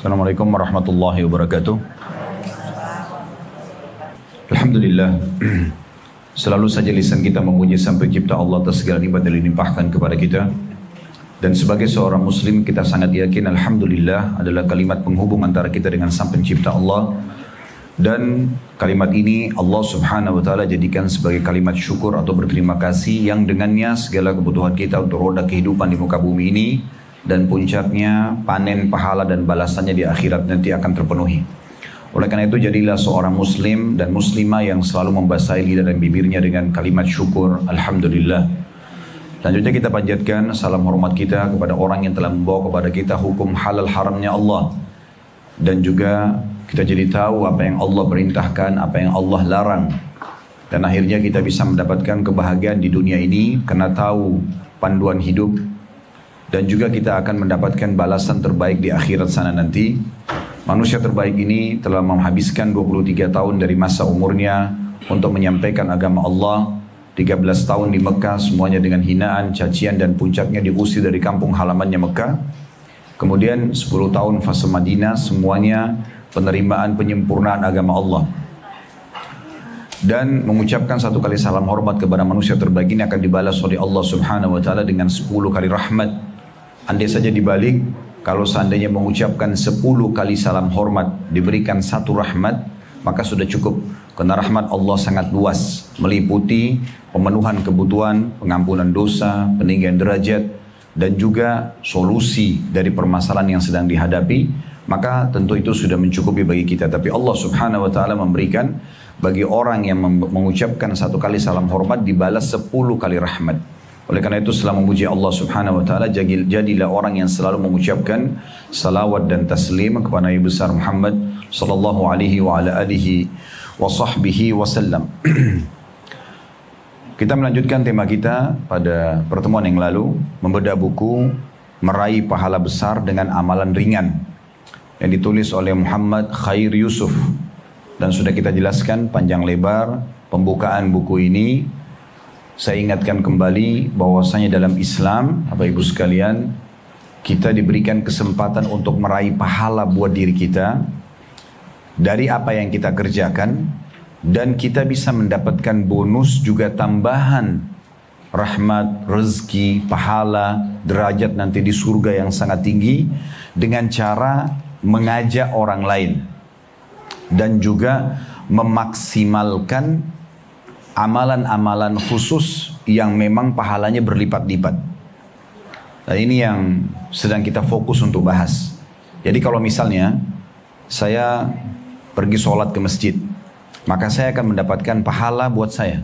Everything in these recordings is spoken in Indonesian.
Assalamualaikum warahmatullahi wabarakatuh. Alhamdulillah. Selalu saja lisan kita memuji Sang Pencipta Allah atas segala nikmat yang dilimpahkan kepada kita. Dan sebagai seorang muslim kita sangat yakin Alhamdulillah adalah kalimat penghubung antara kita dengan Sang Pencipta Allah. Dan kalimat ini Allah subhanahu wa ta'ala jadikan sebagai kalimat syukur atau berterima kasih yang dengannya segala kebutuhan kita untuk roda kehidupan di muka bumi ini dan puncaknya panen pahala dan balasannya di akhirat nanti akan terpenuhi. Oleh karena itu jadilah seorang muslim dan muslimah yang selalu membasahi lidah dan bibirnya dengan kalimat syukur Alhamdulillah. Selanjutnya kita panjatkan salam hormat kita kepada orang yang telah membawa kepada kita hukum halal haramnya Allah. Dan juga kita jadi tahu apa yang Allah perintahkan, apa yang Allah larang. Dan akhirnya kita bisa mendapatkan kebahagiaan di dunia ini karena tahu panduan hidup. Dan juga kita akan mendapatkan balasan terbaik di akhirat sana nanti. Manusia terbaik ini telah menghabiskan 23 tahun dari masa umurnya untuk menyampaikan agama Allah. 13 tahun di Mekah semuanya dengan hinaan, cacian dan puncaknya diusir dari kampung halamannya Mekah. Kemudian 10 tahun fase Madinah semuanya penerimaan penyempurnaan agama Allah. Dan mengucapkan satu kali salam hormat kepada manusia terbaik ini akan dibalas oleh Allah subhanahu wa ta'ala dengan 10 kali rahmat. Andai saja dibalik, kalau seandainya mengucapkan 10 kali salam hormat diberikan satu rahmat, maka sudah cukup. Karena rahmat Allah sangat luas, meliputi pemenuhan kebutuhan, pengampunan dosa, peninggian derajat, dan juga solusi dari permasalahan yang sedang dihadapi. Maka tentu itu sudah mencukupi bagi kita. Tapi Allah subhanahu wa ta'ala memberikan bagi orang yang mengucapkan satu kali salam hormat dibalas 10 kali rahmat. Oleh karena itu setelah memuji Allah subhanahu wa ta'ala, jadilah orang yang selalu mengucapkan salawat dan taslim kepada Nabi besar Muhammad sallallahu alaihi wa ala alihi wa sahbihi wasallam. Kita melanjutkan tema kita pada pertemuan yang lalu, membedah buku Meraih Pahala Besar dengan Amalan Ringan yang ditulis oleh Muhammad Khair Yusuf. Dan sudah kita jelaskan panjang lebar pembukaan buku ini. Saya ingatkan kembali bahwasanya dalam Islam, Bapak Ibu sekalian, kita diberikan kesempatan untuk meraih pahala buat diri kita dari apa yang kita kerjakan, dan kita bisa mendapatkan bonus juga tambahan rahmat, rezeki, pahala, derajat nanti di surga yang sangat tinggi dengan cara mengajak orang lain dan juga memaksimalkan amalan-amalan khusus yang memang pahalanya berlipat-lipat. Nah ini yang sedang kita fokus untuk bahas. Jadi kalau misalnya saya pergi sholat ke masjid, maka saya akan mendapatkan pahala buat saya.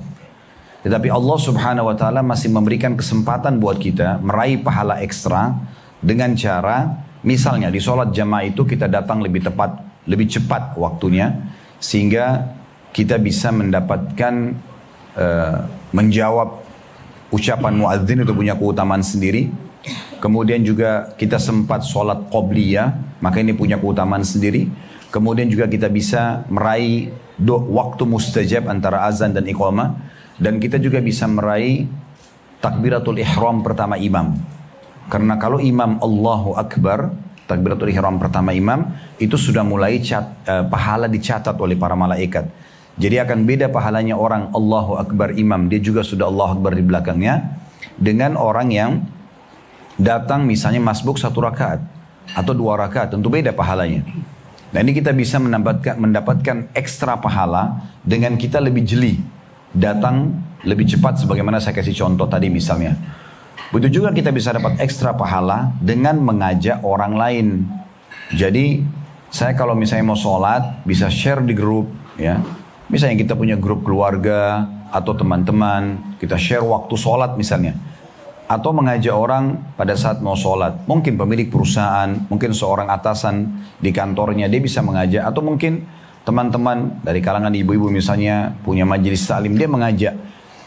Tetapi Allah subhanahu wa ta'ala masih memberikan kesempatan buat kita meraih pahala ekstra dengan cara, misalnya di sholat jamaah itu kita datang lebih tepat, lebih cepat waktunya, sehingga kita bisa mendapatkan menjawab ucapan muadzin itu punya keutamaan sendiri. Kemudian juga kita sempat sholat qobliyah, maka ini punya keutamaan sendiri. Kemudian juga kita bisa meraih waktu mustajab antara azan dan iqamah, dan kita juga bisa meraih takbiratul ihram pertama imam. Karena kalau imam Allahu Akbar, takbiratul ihram pertama imam, itu sudah mulai pahala dicatat oleh para malaikat. Jadi akan beda pahalanya orang Allahu Akbar imam, dia juga sudah Allahu Akbar di belakangnya, dengan orang yang datang misalnya masbuk 1 rakaat atau 2 rakaat, tentu beda pahalanya. Nah ini kita bisa mendapatkan ekstra pahala dengan kita lebih jeli, datang lebih cepat sebagaimana saya kasih contoh tadi misalnya. Begitu juga kita bisa dapat ekstra pahala dengan mengajak orang lain. Jadi saya kalau misalnya mau sholat bisa share di grup ya. Misalnya kita punya grup keluarga atau teman-teman, kita share waktu sholat misalnya. Atau mengajak orang pada saat mau sholat. Mungkin pemilik perusahaan, mungkin seorang atasan di kantornya, dia bisa mengajak. Atau mungkin teman-teman dari kalangan ibu-ibu misalnya punya majelis taklim, dia mengajak.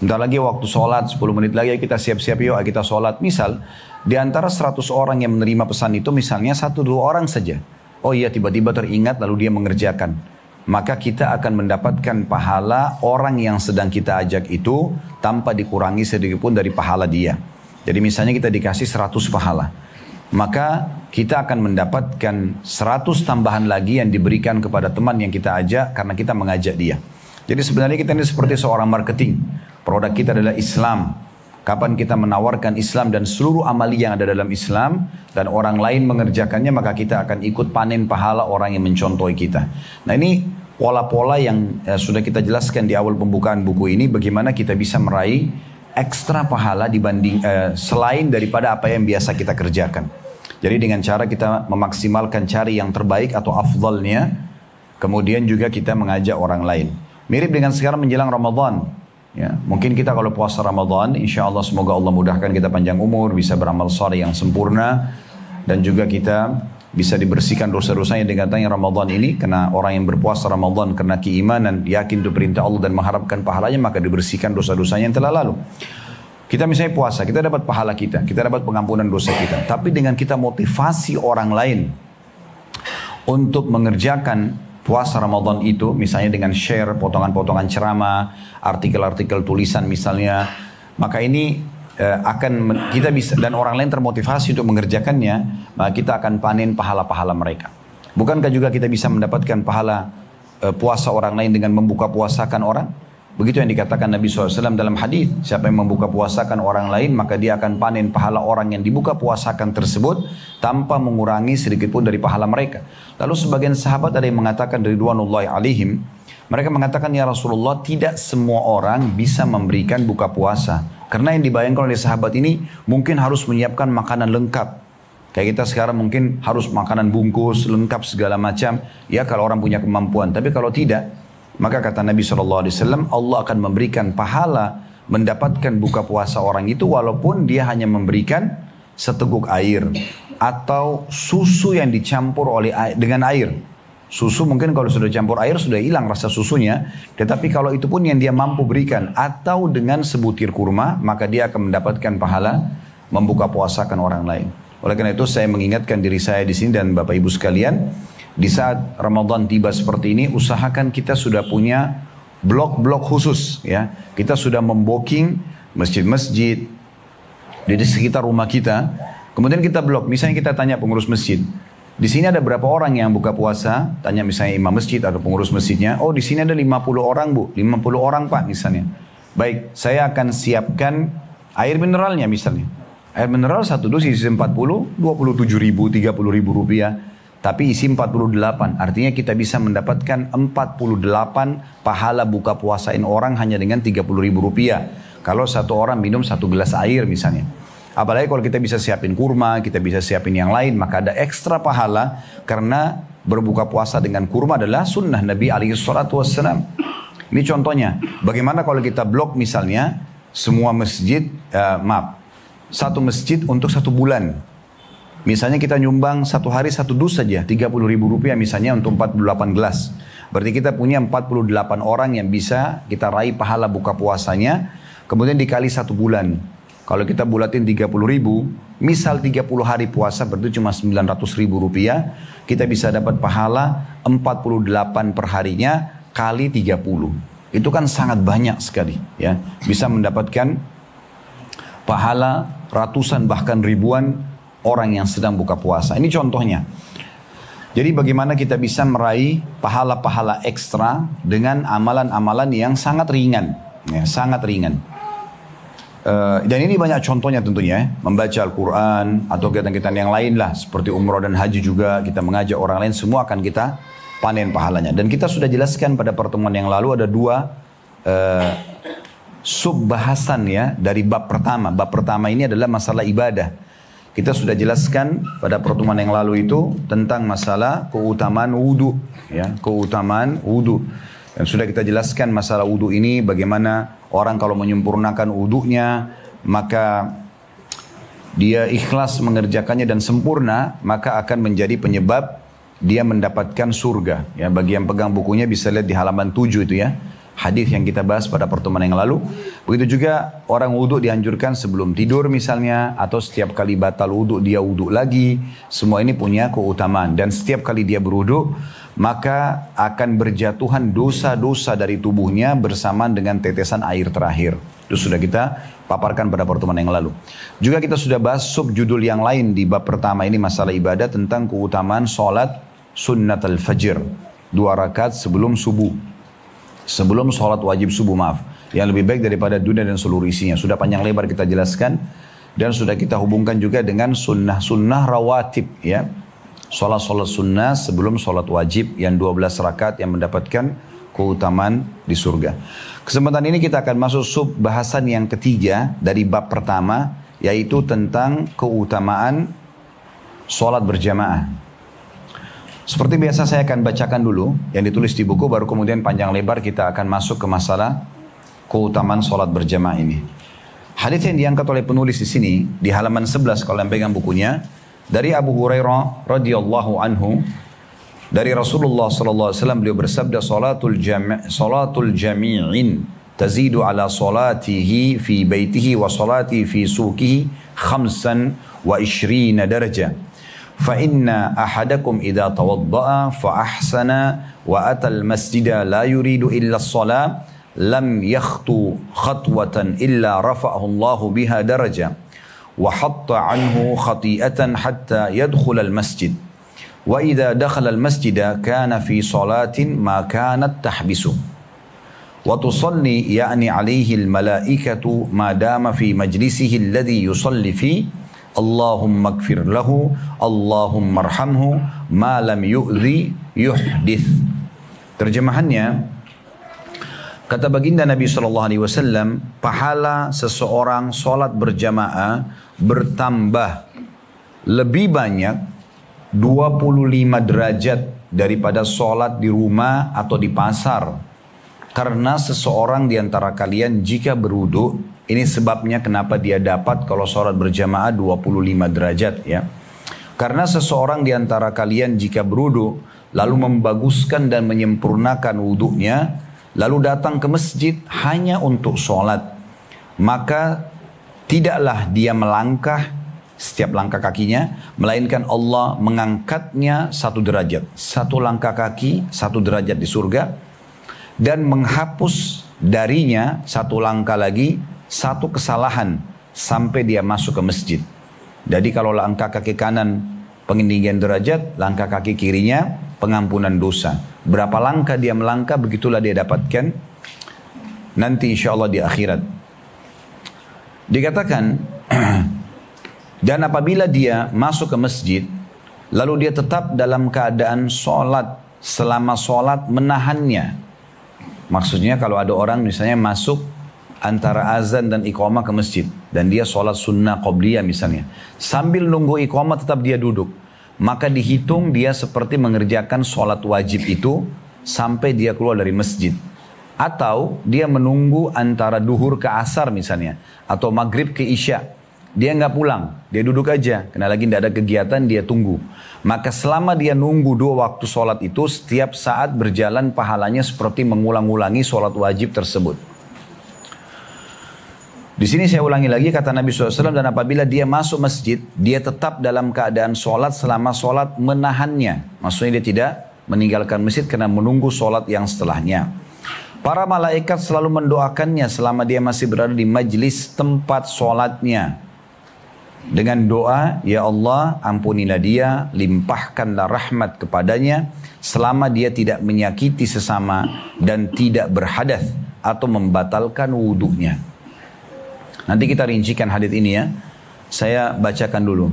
Bentar lagi waktu sholat, 10 menit lagi kita siap-siap yuk kita sholat. Misal, di antara 100 orang yang menerima pesan itu misalnya 1-2 orang saja. Oh iya, tiba-tiba teringat lalu dia mengerjakan. Maka kita akan mendapatkan pahala orang yang sedang kita ajak itu tanpa dikurangi sedikit pun dari pahala dia. Jadi misalnya kita dikasih 100 pahala. maka kita akan mendapatkan 100 tambahan lagi yang diberikan kepada teman yang kita ajak karena kita mengajak dia. Jadi sebenarnya kita ini seperti seorang marketing. Produk kita adalah Islam. Kapan kita menawarkan Islam dan seluruh amali yang ada dalam Islam dan orang lain mengerjakannya, maka kita akan ikut panen pahala orang yang mencontohi kita. Nah, ini pola-pola yang sudah kita jelaskan di awal pembukaan buku ini, bagaimana kita bisa meraih ekstra pahala dibanding selain daripada apa yang biasa kita kerjakan. Jadi dengan cara kita memaksimalkan cari yang terbaik atau afdalnya, kemudian juga kita mengajak orang lain. Mirip dengan sekarang menjelang Ramadan. Ya, mungkin kita kalau puasa Ramadan, insya Allah semoga Allah mudahkan kita panjang umur, bisa beramal saleh yang sempurna, dan juga kita bisa dibersihkan dosa-dosanya dengan datangnya Ramadan ini. Karena orang yang berpuasa Ramadan karena keimanan, yakin itu perintah Allah dan mengharapkan pahalanya, maka dibersihkan dosa-dosanya yang telah lalu. Kita misalnya puasa, kita dapat pahala kita dapat pengampunan dosa kita. Tapi dengan kita motivasi orang lain untuk mengerjakan puasa Ramadan itu, misalnya dengan share potongan-potongan ceramah, artikel-artikel tulisan misalnya, maka ini kita bisa, dan orang lain termotivasi untuk mengerjakannya, maka kita akan panen pahala-pahala mereka. Bukankah juga kita bisa mendapatkan pahala puasa orang lain dengan membuka puasakan orang? Begitu yang dikatakan Nabi SAW dalam hadis, siapa yang membuka puasakan orang lain, maka dia akan panen pahala orang yang dibuka puasakan tersebut tanpa mengurangi sedikit pun dari pahala mereka. Lalu sebagian sahabat ada yang mengatakan ridwanullahi alaihim, mereka mengatakan, ya Rasulullah, tidak semua orang bisa memberikan buka puasa. Karena yang dibayangkan oleh sahabat ini mungkin harus menyiapkan makanan lengkap. Kayak kita sekarang mungkin harus makanan bungkus, lengkap segala macam. Ya kalau orang punya kemampuan. Tapi kalau tidak, maka kata Nabi SAW, Allah akan memberikan pahala mendapatkan buka puasa orang itu walaupun dia hanya memberikan seteguk air atau susu yang dicampur dengan air. Susu mungkin kalau sudah campur air sudah hilang rasa susunya, tetapi kalau itu pun yang dia mampu berikan atau dengan sebutir kurma, maka dia akan mendapatkan pahala membuka puasakan orang lain. Oleh karena itu saya mengingatkan diri saya di sini dan Bapak Ibu sekalian, di saat Ramadan tiba seperti ini, usahakan kita sudah punya blok-blok khusus, ya. Kita sudah membooking masjid-masjid di sekitar rumah kita. Kemudian kita blok. Misalnya kita tanya pengurus masjid, di sini ada berapa orang yang buka puasa? Tanya misalnya imam masjid atau pengurus masjidnya. Oh, di sini ada 50 orang, Bu. 50 orang, Pak, misalnya. Baik, saya akan siapkan air mineralnya misalnya. Air mineral satu dus isi 40, 27 ribu, 30 ribu rupiah. Tapi isi 48, artinya kita bisa mendapatkan 48 pahala buka puasain orang hanya dengan 30 ribu rupiah. Kalau satu orang minum satu gelas air misalnya. Apalagi kalau kita bisa siapin kurma, kita bisa siapin yang lain, maka ada ekstra pahala. Karena berbuka puasa dengan kurma adalah sunnah Nabi SAW. Ini contohnya, bagaimana kalau kita blok misalnya semua masjid, satu masjid untuk 1 bulan. Misalnya kita nyumbang satu hari satu dus saja, 30 ribu rupiah misalnya untuk 48 gelas. Berarti kita punya 48 orang yang bisa kita raih pahala buka puasanya, kemudian dikali 1 bulan. Kalau kita bulatin 30 ribu, misal 30 hari puasa berarti cuma 900 ribu rupiah, kita bisa dapat pahala 48 per harinya kali 30. Itu kan sangat banyak sekali, ya. Bisa mendapatkan pahala ratusan bahkan ribuan orang yang sedang buka puasa. Ini contohnya. Jadi bagaimana kita bisa meraih pahala-pahala ekstra dengan amalan-amalan yang sangat ringan. Ya, sangat ringan. Dan ini banyak contohnya tentunya. Membaca Al-Quran atau kegiatan-kegiatan yang lain lah. Seperti umrah dan haji juga. Kita mengajak orang lain. Semua akan kita panen pahalanya. Dan kita sudah jelaskan pada pertemuan yang lalu ada 2 sub bahasan ya dari bab pertama. Bab pertama ini adalah masalah ibadah. Kita sudah jelaskan pada pertemuan yang lalu itu tentang masalah keutamaan wudu, ya, keutamaan wudu. Dan sudah kita jelaskan masalah wudu ini bagaimana orang kalau menyempurnakan wudunya maka dia ikhlas mengerjakannya dan sempurna, maka akan menjadi penyebab dia mendapatkan surga. Ya, bagi yang pegang bukunya bisa lihat di halaman 7 itu ya. Hadis yang kita bahas pada pertemuan yang lalu. Begitu juga orang wudhu dianjurkan sebelum tidur misalnya, atau setiap kali batal wudhu dia wudhu lagi. Semua ini punya keutamaan. Dan setiap kali dia berwudhu, maka akan berjatuhan dosa-dosa dari tubuhnya bersamaan dengan tetesan air terakhir. Itu sudah kita paparkan pada pertemuan yang lalu. Juga kita sudah bahas subjudul yang lain di bab pertama ini masalah ibadah tentang keutamaan sholat sunnat al-fajr. 2 rakaat sebelum subuh. Sebelum sholat wajib subuh, maaf. Yang lebih baik daripada dunia dan seluruh isinya. Sudah panjang lebar kita jelaskan. Dan sudah kita hubungkan juga dengan sunnah-sunnah rawatib, ya. Sholat-sholat sunnah sebelum sholat wajib yang 12 rakaat yang mendapatkan keutamaan di surga. Kesempatan ini kita akan masuk sub bahasan yang ketiga dari bab pertama, yaitu tentang keutamaan sholat berjamaah. Seperti biasa saya akan bacakan dulu yang ditulis di buku, baru kemudian panjang lebar kita akan masuk ke masalah keutamaan sholat berjamaah ini. Hadits yang diangkat oleh penulis di sini di halaman 11 kalau yang pegang bukunya dari Abu Hurairah radhiyallahu anhu, dari Rasulullah sallallahu alaihi wasallam, beliau bersabda, salatul jami'in tazidu ala salatihi fi baitihi wa salatihi fi suqihi 25 darajah. Fa inna ahadakum idza tawadda'a fa ahsana wa atal masjida la yuridu illa as-salat lam yakhtu khatwatan illa rafa'ahu Allah biha darajah wa hatta anhu khati'atan hatta yadkhul al-masjid wa idza dakhala al-masjida kana fi salatin ma kanat tahbisu wa tusalli ya'ni alayhi al-malaikatu ma dama fi majlisihi alladhi yusalli fi Allahumma ighfir lahu Allahumma arhamhu ma lam yu'dhi yuhdith. Terjemahannya, kata baginda Nabi SAW, pahala seseorang sholat berjamaah bertambah lebih banyak 25 derajat daripada sholat di rumah atau di pasar. Karena seseorang di antara kalian jika berwudu, ini sebabnya kenapa dia dapat kalau sholat berjamaah 25 derajat, ya. Karena seseorang di antara kalian jika berwudu lalu membaguskan dan menyempurnakan wudunya, lalu datang ke masjid hanya untuk sholat, maka tidaklah dia melangkah setiap langkah kakinya, melainkan Allah mengangkatnya 1 derajat. 1 langkah kaki 1 derajat di surga, dan menghapus darinya 1 langkah lagi 1 kesalahan sampai dia masuk ke masjid. Jadi kalau langkah kaki kanan peninggian derajat, langkah kaki kirinya pengampunan dosa. Berapa langkah dia melangkah, begitulah dia dapatkan nanti insya Allah di akhirat. Dikatakan, dan apabila dia masuk ke masjid, lalu dia tetap dalam keadaan sholat, selama sholat menahannya. Maksudnya kalau ada orang misalnya masuk antara azan dan iqamah ke masjid, dan dia sholat sunnah qobliyah misalnya, sambil nunggu iqamah tetap dia duduk, maka dihitung dia seperti mengerjakan sholat wajib itu sampai dia keluar dari masjid. Atau dia menunggu antara duhur ke asar misalnya, atau maghrib ke isya, dia nggak pulang, dia duduk aja, karena lagi tidak ada kegiatan, dia tunggu. Maka selama dia nunggu 2 waktu sholat itu, setiap saat berjalan pahalanya seperti mengulang-ulangi sholat wajib tersebut. Di sini saya ulangi lagi kata Nabi SAW, dan apabila dia masuk masjid, dia tetap dalam keadaan sholat selama sholat menahannya. Maksudnya dia tidak meninggalkan masjid karena menunggu sholat yang setelahnya. Para malaikat selalu mendoakannya selama dia masih berada di majlis tempat sholatnya. Dengan doa, ya Allah ampunilah dia, limpahkanlah rahmat kepadanya, selama dia tidak menyakiti sesama dan tidak berhadath atau membatalkan wudunya. Nanti kita rincikan hadits ini ya. Saya bacakan dulu.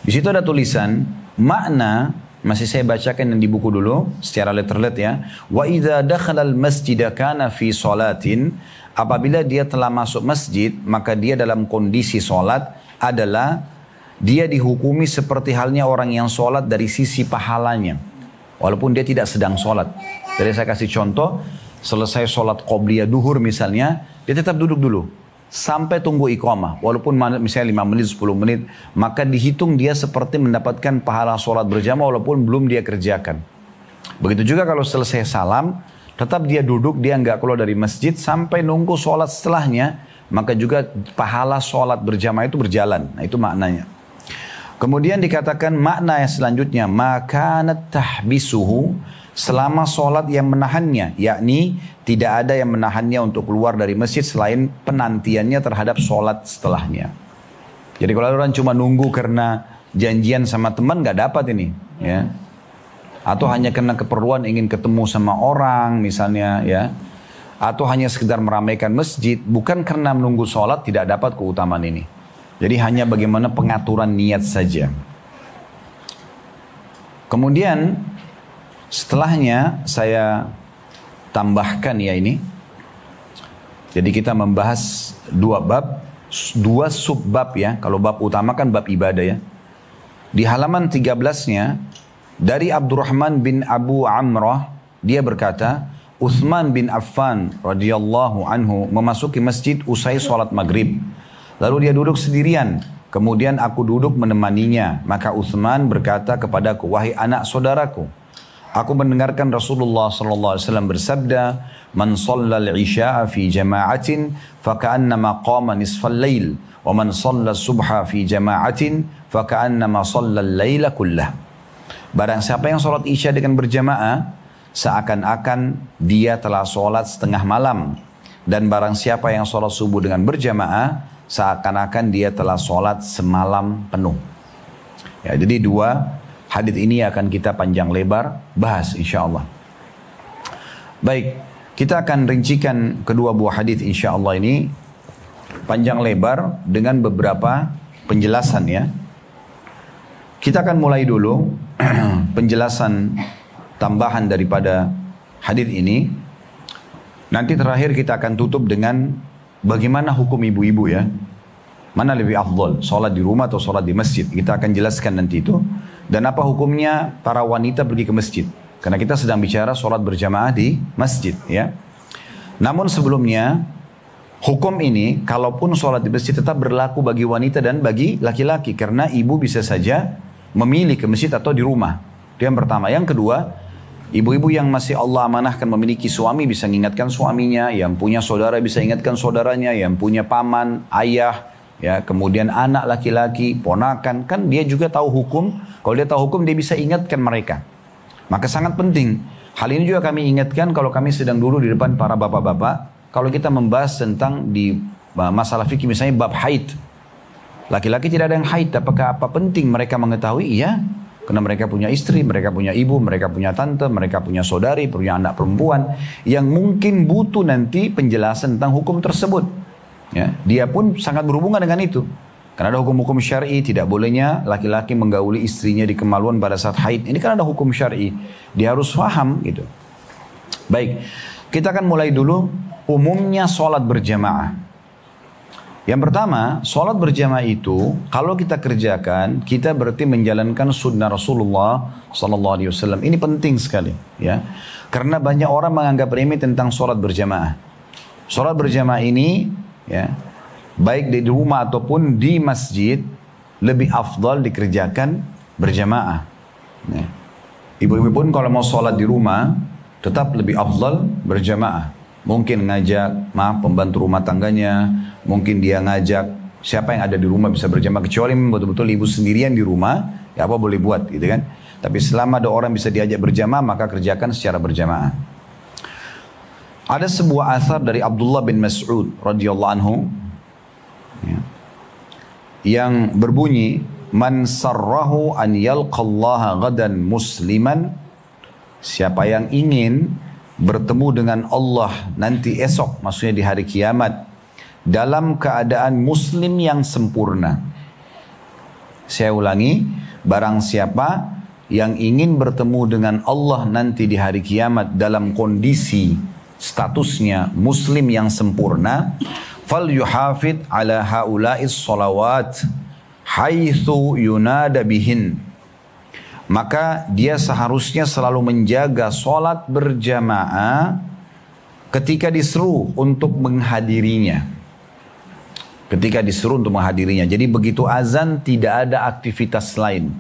Di situ ada tulisan makna, masih saya bacakan yang di buku dulu secara letter-let ya. Wa idza dakhala al-masjid kana fi salatin, apabila dia telah masuk masjid, maka dia dalam kondisi salat adalah dia dihukumi seperti halnya orang yang salat dari sisi pahalanya, walaupun dia tidak sedang salat. Jadi saya kasih contoh, selesai salat qobliyah duhur misalnya, dia tetap duduk dulu sampai tunggu iqamah, walaupun misalnya 5 menit, 10 menit, maka dihitung dia seperti mendapatkan pahala sholat berjamaah walaupun belum dia kerjakan. Begitu juga kalau selesai salam, tetap dia duduk, dia nggak keluar dari masjid sampai nunggu sholat setelahnya, maka juga pahala sholat berjamaah itu berjalan. Nah itu maknanya. Kemudian dikatakan makna yang selanjutnya, makanat tahbisuhu, selama sholat yang menahannya, yakni tidak ada yang menahannya untuk keluar dari masjid selain penantiannya terhadap sholat setelahnya. Jadi kalau orang cuma nunggu karena janjian sama teman nggak dapat ini, ya. Atau hanya karena keperluan ingin ketemu sama orang misalnya, ya. Atau hanya sekedar meramaikan masjid, bukan karena menunggu sholat tidak dapat keutamaan ini. Jadi hanya bagaimana pengaturan niat saja. Kemudian setelahnya saya tambahkan ya ini. Jadi kita membahas dua subbab ya. Kalau bab utama kan bab ibadah ya. Di halaman 13-nya dari Abdurrahman bin Abu Amrah, dia berkata, Uthman bin Affan radhiyallahu anhu memasuki masjid usai sholat maghrib. Lalu dia duduk sendirian. Kemudian aku duduk menemaninya. Maka Uthman berkata kepadaku, wahai anak saudaraku, aku mendengarkan Rasulullah SAW bersabda, man shallal isya'a fi jama'atin faka'annama qama nisfal lail, wa man shallal subha fi jama'atin faka'annama shallal laila kullah. Barang siapa yang sholat isya dengan berjamaah, seakan-akan dia telah sholat setengah malam. Dan barang siapa yang sholat subuh dengan berjamaah, seakan-akan dia telah sholat semalam penuh. Ya, jadi dua hadits ini akan kita panjang lebar bahas insya Allah. Baik, kita akan rincikan kedua buah hadits insya Allah ini panjang lebar dengan beberapa penjelasan ya. Kita akan mulai dulu penjelasan tambahan daripada hadits ini. Nanti terakhir kita akan tutup dengan bagaimana hukum ibu-ibu ya. Mana lebih afdol, sholat di rumah atau sholat di masjid. Kita akan jelaskan nanti itu. Dan apa hukumnya para wanita pergi ke masjid. Karena kita sedang bicara sholat berjamaah di masjid ya. Namun sebelumnya, hukum ini kalaupun sholat di masjid tetap berlaku bagi wanita dan bagi laki-laki. Karena ibu bisa saja memilih ke masjid atau di rumah. Itu yang pertama. Yang kedua, ibu-ibu yang masih Allah amanahkan memiliki suami bisa mengingatkan suaminya, yang punya saudara bisa ingatkan saudaranya, yang punya paman, ayah, ya, kemudian anak laki-laki, ponakan, kan dia juga tahu hukum. Kalau dia tahu hukum, dia bisa ingatkan mereka. Maka sangat penting. Hal ini juga kami ingatkan kalau kami sedang dulu di depan para bapak-bapak, kalau kita membahas tentang di masalah fikih misalnya bab haid. Laki-laki tidak ada yang haid, apakah apa penting mereka mengetahui? Iya. Karena mereka punya istri, mereka punya ibu, mereka punya tante, mereka punya saudari, punya anak perempuan yang mungkin butuh nanti penjelasan tentang hukum tersebut. Ya, dia pun sangat berhubungan dengan itu. Karena ada hukum-hukum syar'i, tidak bolehnya laki-laki menggauli istrinya di kemaluan pada saat haid. Ini kan ada hukum syar'i, dia harus paham gitu. Baik, kita akan mulai dulu umumnya sholat berjamaah. Yang pertama, sholat berjamaah itu kalau kita kerjakan, kita berarti menjalankan sunnah Rasulullah SAW. Ini penting sekali, ya, karena banyak orang menganggap remeh tentang sholat berjamaah. Sholat berjamaah ini, ya, baik di rumah ataupun di masjid, lebih afdal dikerjakan berjamaah. Ya. Ibu-ibu pun kalau mau sholat di rumah, tetap lebih afdal berjamaah. Mungkin ngajak, pembantu rumah tangganya, mungkin dia ngajak siapa yang ada di rumah bisa berjamaah, kecuali betul-betul ibu sendirian di rumah, ya apa boleh buat gitu kan. Tapi selama ada orang bisa diajak berjamaah, maka kerjakan secara berjamaah. Ada sebuah asar dari Abdullah bin Mas'ud radhiyallahu anhu ya, yang berbunyi, man sarrahu an yalqallaha ghadan musliman, siapa yang ingin bertemu dengan Allah nanti esok, maksudnya di hari kiamat, dalam keadaan muslim yang sempurna. Saya ulangi, barang siapa yang ingin bertemu dengan Allah nanti di hari kiamat dalam kondisi statusnya muslim yang sempurna, fal yuhafid ala haula'is salawat haitsu yunada bihin, maka dia seharusnya selalu menjaga sholat berjamaah ketika diseru untuk menghadirinya. Ketika disuruh untuk menghadirinya. Jadi begitu azan tidak ada aktivitas lain.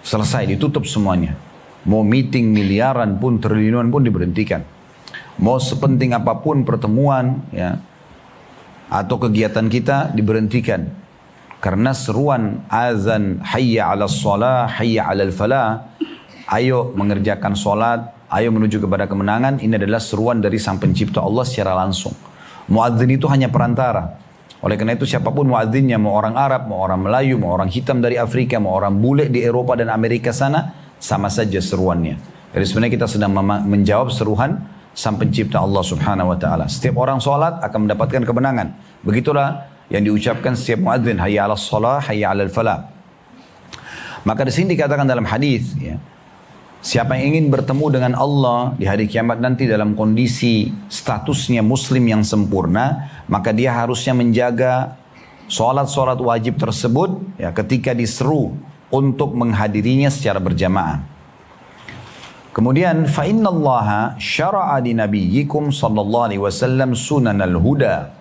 Selesai, ditutup semuanya. Mau meeting miliaran pun, triliunan pun diberhentikan. Mau sepenting apapun pertemuan ya, atau kegiatan kita diberhentikan. Karena seruan azan hayya ala shalah, hayya ala falah, ayo mengerjakan sholat, ayo menuju kepada kemenangan. Ini adalah seruan dari Sang Pencipta Allah secara langsung. Muadzin itu hanya perantara. Oleh karena itu siapapun muadzinnya, mau orang Arab, mau orang Melayu, mau orang hitam dari Afrika, mau orang bule di Eropa dan Amerika sana, sama saja seruannya. Jadi sebenarnya kita sedang menjawab seruan Sang Pencipta Allah Subhanahu wa taala. Setiap orang salat akan mendapatkan kemenangan. Begitulah yang diucapkan setiap muadzin, hayya 'alas shalah, hayya 'alal falah. Maka di sini dikatakan dalam hadis, ya, siapa yang ingin bertemu dengan Allah di hari kiamat nanti dalam kondisi statusnya muslim yang sempurna, maka dia harusnya menjaga sholat-sholat wajib tersebut ya, ketika diseru untuk menghadirinya secara berjamaah. Kemudian fa innallaha syara'a li nabiyyikum sallallahu alaihi wasallam sunanal huda.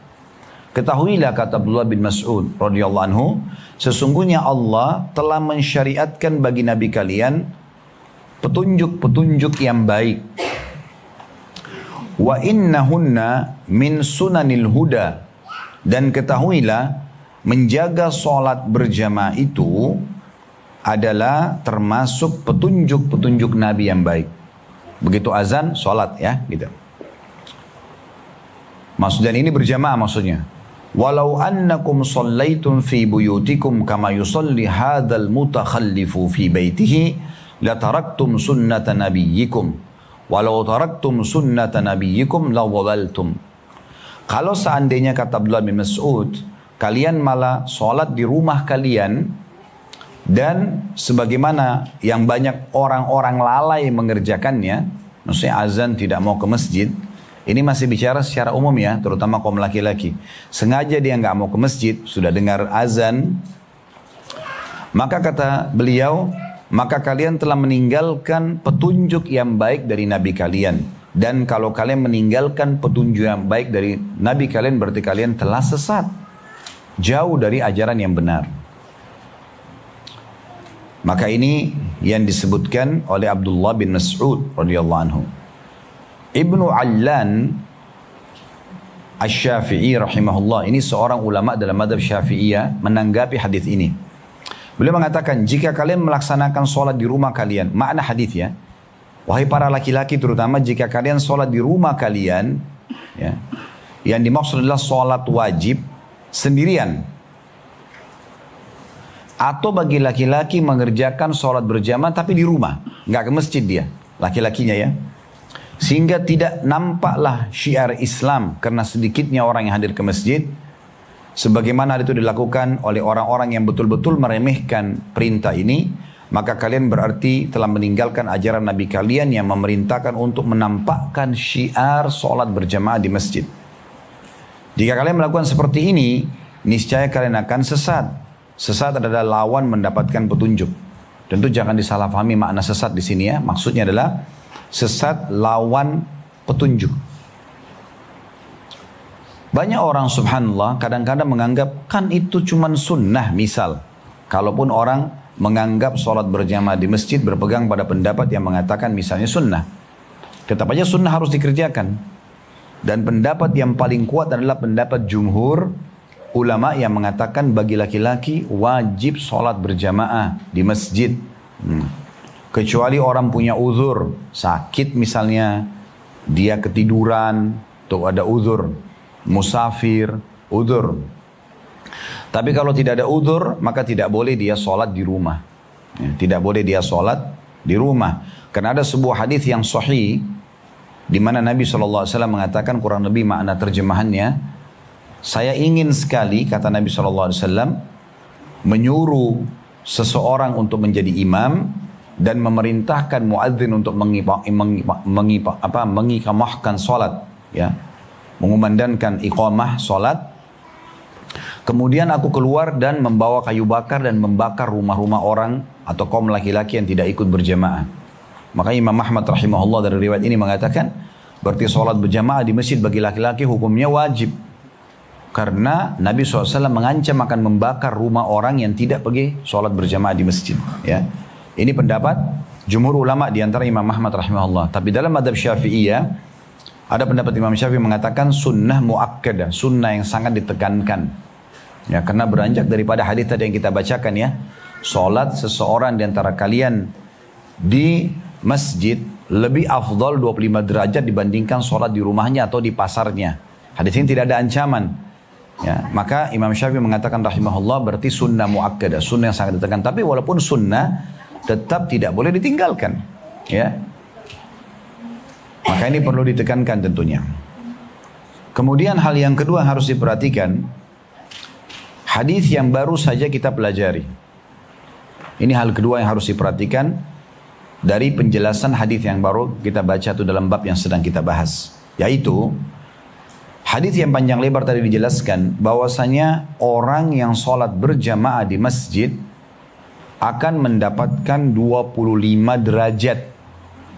Ketahuilah, kata Abdullah bin Mas'ud radhiyallahu anhu, sesungguhnya Allah telah mensyariatkan bagi nabi kalian petunjuk-petunjuk yang baik. Wa innahunna min sunanil huda. Dan ketahuilah, menjaga sholat berjamaah itu adalah termasuk petunjuk-petunjuk Nabi yang baik. Begitu azan, sholat ya, gitu. Maksudnya ini berjamaah maksudnya. Walau annakum sallaitum fi buyutikum kama yusalli hadzal mutakhallifu fi baitihi la taraktum sunnata nabiyyikum walau taraktum sunnata nabiyyikum la dhalaltum. Kalau seandainya, kata Abdullah bin Mas'ud, kalian malah sholat di rumah kalian dan sebagaimana yang banyak orang-orang lalai mengerjakannya, maksudnya azan tidak mau ke masjid. Ini masih bicara secara umum ya, terutama kaum laki-laki. Sengaja dia nggak mau ke masjid, sudah dengar azan. Maka kata beliau, maka kalian telah meninggalkan petunjuk yang baik dari Nabi kalian. Dan kalau kalian meninggalkan petunjuk yang baik dari Nabi kalian, berarti kalian telah sesat. Jauh dari ajaran yang benar. Maka ini yang disebutkan oleh Abdullah bin Mas'ud radhiyallahu anhu. Ibnu Allan Asy-Syafi'i rahimahullah, ini seorang ulama dalam madhab Syafi'iyah, menanggapi hadis ini. Beliau mengatakan, jika kalian melaksanakan sholat di rumah kalian, makna hadis ya, wahai para laki-laki terutama, jika kalian sholat di rumah kalian, ya, yang dimaksud adalah sholat wajib sendirian, atau bagi laki-laki mengerjakan sholat berjamaah tapi di rumah, nggak ke masjid dia, laki-lakinya ya. Sehingga tidak nampaklah syiar Islam karena sedikitnya orang yang hadir ke masjid. Sebagaimana itu dilakukan oleh orang-orang yang betul-betul meremehkan perintah ini. Maka kalian berarti telah meninggalkan ajaran Nabi kalian yang memerintahkan untuk menampakkan syiar sholat berjamaah di masjid. Jika kalian melakukan seperti ini, niscaya kalian akan sesat. Sesat adalah lawan mendapatkan petunjuk. Tentu jangan disalahpahami makna sesat di sini ya. Maksudnya adalah sesat lawan petunjuk. Banyak orang subhanallah kadang-kadang menganggap kan itu cuman sunnah. Misal, kalaupun orang menganggap sholat berjamaah di masjid berpegang pada pendapat yang mengatakan misalnya sunnah, tetap aja sunnah harus dikerjakan. Dan pendapat yang paling kuat adalah pendapat jumhur ulama yang mengatakan bagi laki-laki wajib sholat berjamaah di masjid. Kecuali orang punya uzur, sakit misalnya, dia ketiduran, atau ada uzur, musafir, uzur. Tapi kalau tidak ada uzur, maka tidak boleh dia sholat di rumah. Ya, tidak boleh dia sholat di rumah. Karena ada sebuah hadis yang sahih, di mana Nabi SAW mengatakan kurang lebih makna terjemahannya, saya ingin sekali, kata Nabi SAW, menyuruh seseorang untuk menjadi imam, dan memerintahkan muadzin untuk mengiqamahkan salat, ya, mengumandangkan iqamah salat. Kemudian aku keluar dan membawa kayu bakar dan membakar rumah-rumah orang atau kaum laki-laki yang tidak ikut berjamaah. Maka Imam Ahmad rahimahullah dari riwayat ini mengatakan, berarti salat berjamaah di masjid bagi laki-laki hukumnya wajib. Karena Nabi SAW mengancam akan membakar rumah orang yang tidak pergi salat berjamaah di masjid, ya. Ini pendapat jumhur ulama di antara Imam Ahmad rahimahullah. Tapi dalam madhab Syafi'iyah ada pendapat Imam Syafi'i mengatakan sunnah muakkadah, sunnah yang sangat ditekankan. Ya, karena beranjak daripada hadis tadi yang kita bacakan ya. Salat seseorang di antara kalian di masjid lebih afdal 25 derajat dibandingkan sholat di rumahnya atau di pasarnya. Hadis ini tidak ada ancaman. Ya, maka Imam Syafi'i mengatakan rahimahullah berarti sunnah muakkadah, sunnah yang sangat ditekan. Tapi walaupun sunnah tetap tidak boleh ditinggalkan. Ya, maka ini perlu ditekankan tentunya. Kemudian hal yang kedua harus diperhatikan, hadis yang baru saja kita pelajari. Ini hal kedua yang harus diperhatikan dari penjelasan hadis yang baru kita baca itu dalam bab yang sedang kita bahas, yaitu hadis yang panjang lebar tadi dijelaskan bahwasanya orang yang sholat berjamaah di masjid akan mendapatkan 25 derajat.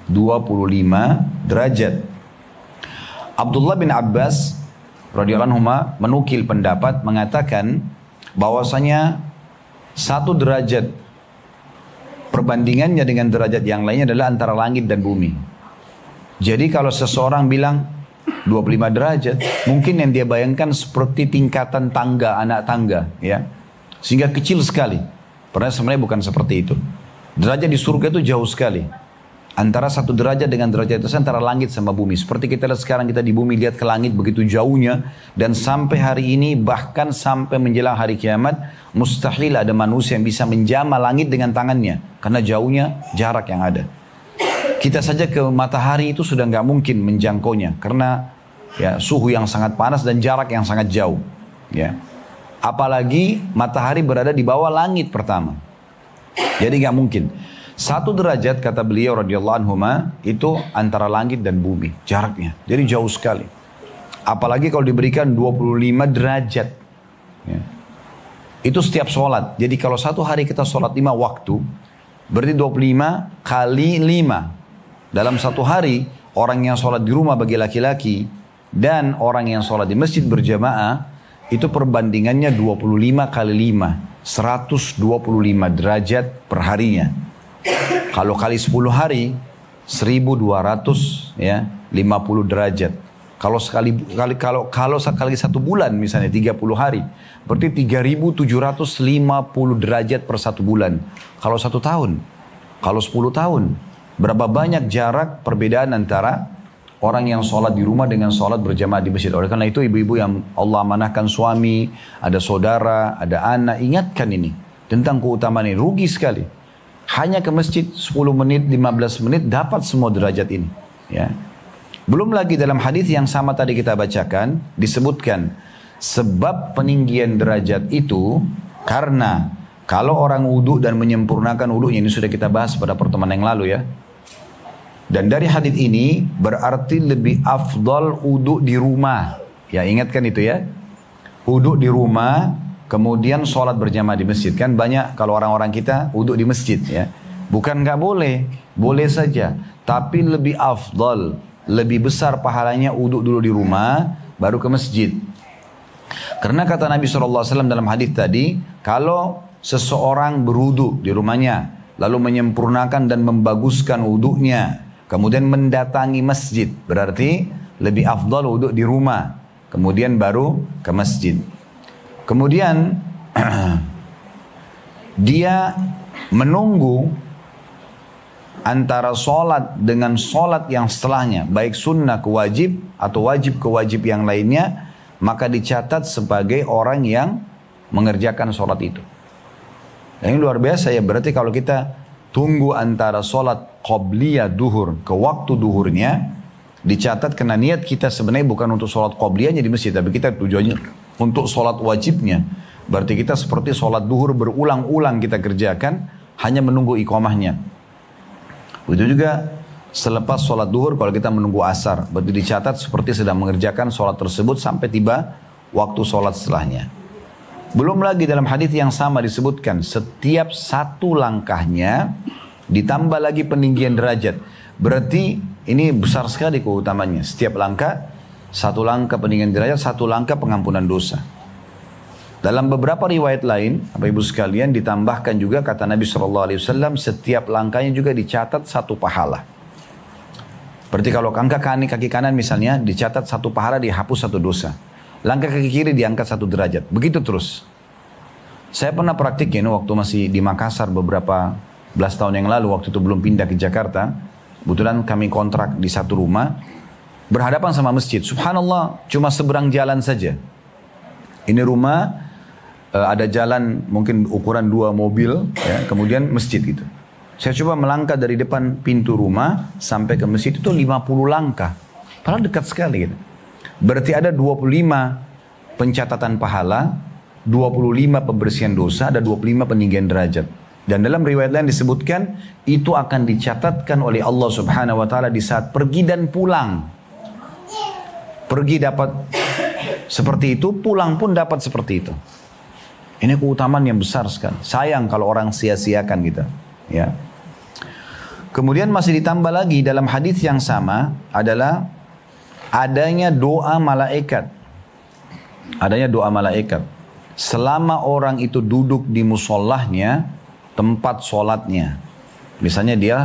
25 derajat. Abdullah bin Abbas radhiyallahu anhu menukil pendapat mengatakan bahwasanya 1 derajat perbandingannya dengan derajat yang lainnya adalah antara langit dan bumi. Jadi kalau seseorang bilang 25 derajat, mungkin yang dia bayangkan seperti tingkatan tangga, anak tangga, ya, sehingga kecil sekali. Padahal sebenarnya bukan seperti itu. Derajat di surga itu jauh sekali. Antara 1 derajat dengan derajat itu antara langit sama bumi. Seperti kita lihat sekarang, kita di bumi lihat ke langit begitu jauhnya. Dan sampai hari ini, bahkan sampai menjelang hari kiamat, mustahil ada manusia yang bisa menjamah langit dengan tangannya. Karena jauhnya jarak yang ada. Kita saja ke matahari itu sudah nggak mungkin menjangkaunya. Karena ya, suhu yang sangat panas dan jarak yang sangat jauh. Ya. Apalagi matahari berada di bawah langit pertama. Jadi nggak mungkin. 1 derajat kata beliau radhiyallahu anhu itu antara langit dan bumi jaraknya. Jadi jauh sekali. Apalagi kalau diberikan 25 derajat. Ya. Itu setiap sholat. Jadi kalau 1 hari kita sholat 5 waktu, berarti 25 kali 5. Dalam 1 hari, orang yang sholat di rumah bagi laki-laki dan orang yang sholat di masjid berjamaah, itu perbandingannya 25 kali 5. 125 derajat per harinya. Kalau kali 10 hari, 1200 ya, 50 derajat. Kalau sekali 1 bulan misalnya 30 hari, berarti 3750 derajat per 1 bulan. Kalau 1 tahun, kalau 10 tahun, berapa banyak jarak perbedaan antara orang yang sholat di rumah dengan sholat berjamaah di masjid. Oleh karena itu ibu-ibu yang Allah amanahkan suami, ada saudara, ada anak, ingatkan ini tentang keutamaan ini. Rugi sekali. Hanya ke masjid 10 menit, 15 menit dapat semua derajat ini. Ya. Belum lagi dalam hadis yang sama tadi kita bacakan, disebutkan sebab peninggian derajat itu karena kalau orang wudhu dan menyempurnakan wudhunya, ini sudah kita bahas pada pertemuan yang lalu ya. Dan dari hadis ini berarti lebih afdal wudhu di rumah. Ya, ingatkan itu ya. Wudhu di rumah, kemudian sholat berjamaah di masjid. Kan banyak kalau orang-orang kita wudhu di masjid ya. Bukan nggak boleh, boleh saja. Tapi lebih afdal, lebih besar pahalanya wudhu dulu di rumah, baru ke masjid. Karena kata Nabi SAW dalam hadis tadi, kalau seseorang berwudhu di rumahnya, lalu menyempurnakan dan membaguskan wudhunya, kemudian mendatangi masjid, berarti lebih afdal wudhu di rumah, kemudian baru ke masjid. Kemudian dia menunggu antara sholat dengan sholat yang setelahnya, baik sunnah ke wajib atau wajib ke wajib yang lainnya, maka dicatat sebagai orang yang mengerjakan sholat itu. Dan ini luar biasa ya, berarti kalau kita tunggu antara sholat qobliyah duhur ke waktu duhurnya, dicatat karena niat kita sebenarnya bukan untuk sholat qobliyahnya di masjid, tapi kita tujuannya untuk sholat wajibnya. Berarti kita seperti sholat duhur berulang-ulang kita kerjakan, hanya menunggu iqamahnya. Begitu juga selepas sholat duhur kalau kita menunggu asar, berarti dicatat seperti sedang mengerjakan sholat tersebut sampai tiba waktu sholat setelahnya. Belum lagi dalam hadis yang sama disebutkan setiap 1 langkahnya ditambah lagi peninggian derajat. Berarti ini besar sekali keutamannya. Setiap langkah 1 langkah peninggian derajat, 1 langkah pengampunan dosa. Dalam beberapa riwayat lain, Bapak Ibu sekalian, ditambahkan juga kata Nabi SAW, setiap langkahnya juga dicatat 1 pahala. Berarti kalau angka kaki kanan misalnya, dicatat 1 pahala, dihapus 1 dosa. Langkah kaki kiri diangkat 1 derajat. Begitu terus. Saya pernah praktikin waktu masih di Makassar beberapa belas tahun yang lalu, waktu itu belum pindah ke Jakarta. Kebetulan kami kontrak di satu rumah, berhadapan sama masjid. Subhanallah, cuma seberang jalan saja. Ini rumah, ada jalan mungkin ukuran 2 mobil, ya, kemudian masjid gitu. Saya coba melangkah dari depan pintu rumah sampai ke masjid itu 50 langkah. Padahal dekat sekali gitu. Berarti ada 25 pencatatan pahala, 25 pembersihan dosa, ada 25 peninggian derajat. Dan dalam riwayat lain disebutkan, itu akan dicatatkan oleh Allah Subhanahu wa Ta'ala di saat pergi dan pulang. Pergi dapat seperti itu, pulang pun dapat seperti itu. Ini keutamaan yang besar sekali. Sayang kalau orang sia-siakan kita. Ya. Kemudian masih ditambah lagi dalam hadis yang sama adalah adanya doa malaikat. Adanya doa malaikat. Selama orang itu duduk di musallahnya, tempat sholatnya. Misalnya dia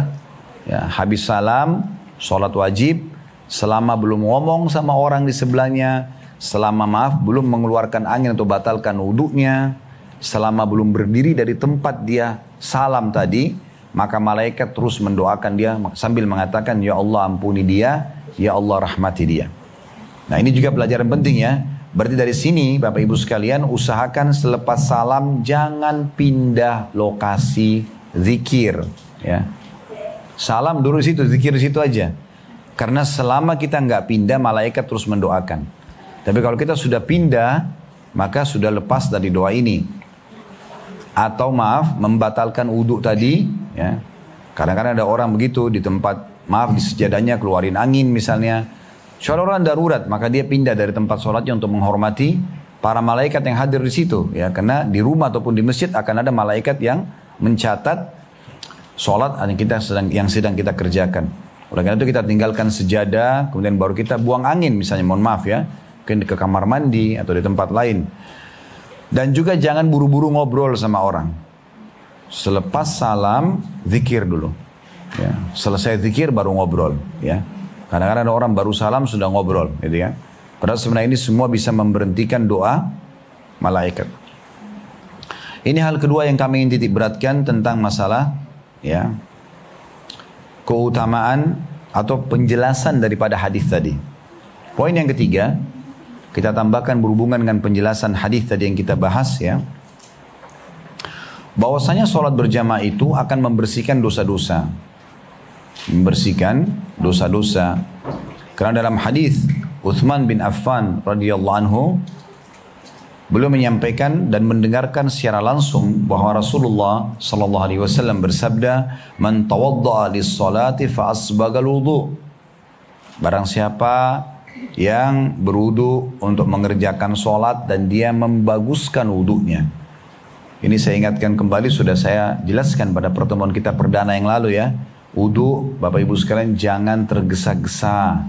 ya, habis salam, sholat wajib, selama belum ngomong sama orang di sebelahnya, selama belum mengeluarkan angin atau batalkan wudhunya, selama belum berdiri dari tempat dia salam tadi, maka malaikat terus mendoakan dia sambil mengatakan, ya Allah ampuni dia, ya Allah rahmati dia. Nah ini juga pelajaran penting ya. Berarti dari sini Bapak Ibu sekalian, usahakan selepas salam jangan pindah lokasi zikir. Ya. Salam dulu di situ, zikir di situ aja. Karena selama kita nggak pindah, malaikat terus mendoakan. Tapi kalau kita sudah pindah, maka sudah lepas dari doa ini. Atau maaf, membatalkan wudhu tadi. Ya. Kadang-kadang ada orang begitu di tempat, maaf di sejadahnya keluarin angin misalnya. Soal orang darurat, maka dia pindah dari tempat sholatnya untuk menghormati para malaikat yang hadir di situ. Ya, karena di rumah ataupun di masjid akan ada malaikat yang mencatat sholat yang sedang kita kerjakan. Oleh karena itu kita tinggalkan sejadah, kemudian baru kita buang angin misalnya, mohon maaf ya, mungkin ke kamar mandi atau di tempat lain. Dan juga jangan buru-buru ngobrol sama orang. Selepas salam, zikir dulu. Ya. Selesai zikir baru ngobrol. Ya. Kadang-kadang ada orang baru salam sudah ngobrol. Gitu ya. Padahal sebenarnya ini semua bisa memberhentikan doa malaikat. Ini hal kedua yang kami ingin titik beratkan tentang masalah ya, keutamaan atau penjelasan daripada hadis tadi. Poin yang ketiga, kita tambahkan berhubungan dengan penjelasan hadis tadi yang kita bahas ya. Bahwasanya sholat berjamaah itu akan membersihkan dosa-dosa. Membersihkan dosa-dosa. Karena dalam hadis Uthman bin Affan radhiyallahu anhu, beliau menyampaikan dan mendengarkan secara langsung bahwa Rasulullah sallallahu alaihi wasallam bersabda, "Man tawadda'a lis-salati fa asbagal wudu." Barang siapa yang berwudu untuk mengerjakan salat dan dia membaguskan wudunya. Ini saya ingatkan kembali, sudah saya jelaskan pada pertemuan kita perdana yang lalu ya. Wudu, Bapak Ibu sekalian, jangan tergesa-gesa.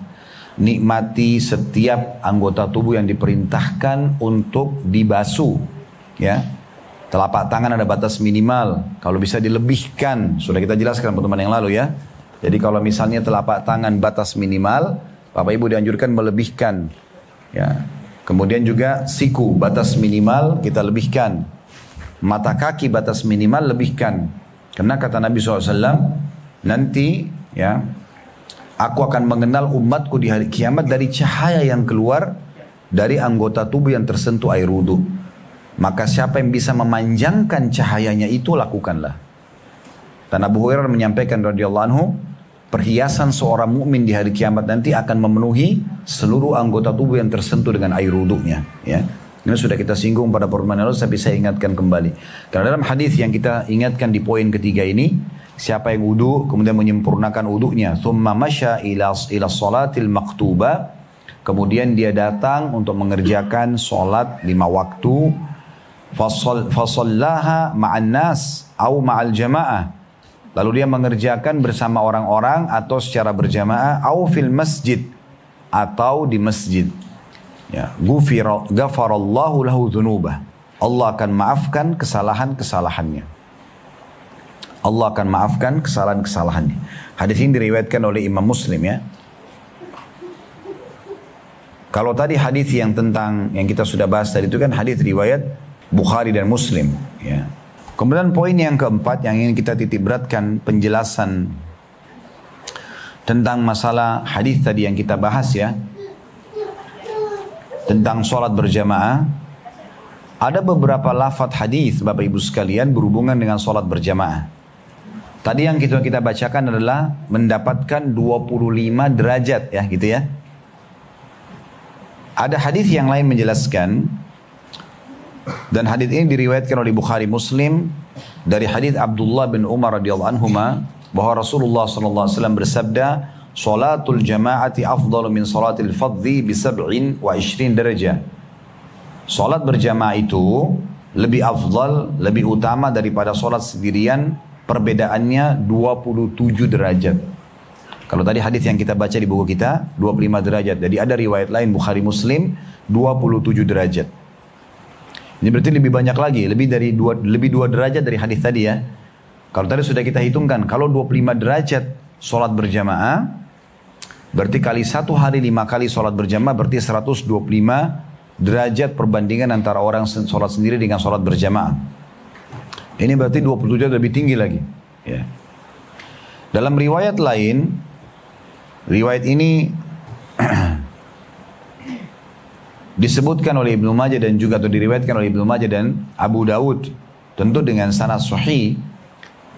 Nikmati setiap anggota tubuh yang diperintahkan untuk dibasuh. Ya, telapak tangan ada batas minimal. Kalau bisa dilebihkan, sudah kita jelaskan pertemuan yang lalu ya. Jadi kalau misalnya telapak tangan batas minimal, Bapak Ibu dianjurkan melebihkan. Ya, kemudian juga siku batas minimal kita lebihkan. Mata kaki batas minimal lebihkan. Karena kata Nabi SAW, nanti ya, aku akan mengenal umatku di hari kiamat dari cahaya yang keluar dari anggota tubuh yang tersentuh air wudu. Maka siapa yang bisa memanjangkan cahayanya itu lakukanlah. Dan Abu Hurairah menyampaikan radhiyallahu anhu, perhiasan seorang mukmin di hari kiamat nanti akan memenuhi seluruh anggota tubuh yang tersentuh dengan air wudunya. Ya. Ini sudah kita singgung pada pertemuan lalu, tapi saya ingatkan kembali. Karena dalam hadis yang kita ingatkan di poin ketiga ini, siapa yang wudu kemudian menyempurnakan wudunya, thumma masya ila salatil maktubah, kemudian dia datang untuk mengerjakan salat 5 waktu, fasallaha ma'an nas au ma'al jamaah, lalu dia mengerjakan bersama orang-orang atau secara berjamaah, au fil masjid, atau di masjid. Ya, ghafarallahu lahu dzunubah. Allah akan maafkan kesalahan-kesalahannya. Allah akan maafkan kesalahan-kesalahannya. Hadis ini diriwayatkan oleh Imam Muslim ya. Kalau tadi hadis yang kita sudah bahas tadi itu kan hadis riwayat Bukhari dan Muslim ya. Kemudian poin yang keempat yang ingin kita titik beratkan penjelasan tentang masalah hadis tadi yang kita bahas ya, tentang sholat berjamaah, ada beberapa lafadz hadis Bapak Ibu sekalian berhubungan dengan sholat berjamaah. Tadi yang kita bacakan adalah mendapatkan 25 derajat ya gitu ya. Ada hadis yang lain menjelaskan, dan hadis ini diriwayatkan oleh Bukhari Muslim dari hadis Abdullah bin Umar radhiyallahu anhuma bahwa Rasulullah sallallahu alaihi wasallam bersabda, "Shalatul jama'ati afdalu min salatil fadhi bi 27 derajah." Salat berjamaah itu lebih afdal, lebih utama daripada salat sendirian, perbedaannya 27 derajat. Kalau tadi hadis yang kita baca di buku kita 25 derajat. Jadi ada riwayat lain Bukhari Muslim 27 derajat. Ini berarti lebih banyak lagi, lebih 2 derajat dari hadis tadi ya. Kalau tadi sudah kita hitungkan, kalau 25 derajat sholat berjamaah, berarti kali 1 hari 5 kali sholat berjamaah, berarti 125 derajat perbandingan antara orang sholat sendiri dengan sholat berjamaah. Ini berarti 27 lebih tinggi lagi. Ya. Dalam riwayat lain, riwayat ini disebutkan oleh Ibnu Majah dan juga atau diriwayatkan oleh Ibnu Majah dan Abu Daud, tentu dengan sanad sahih.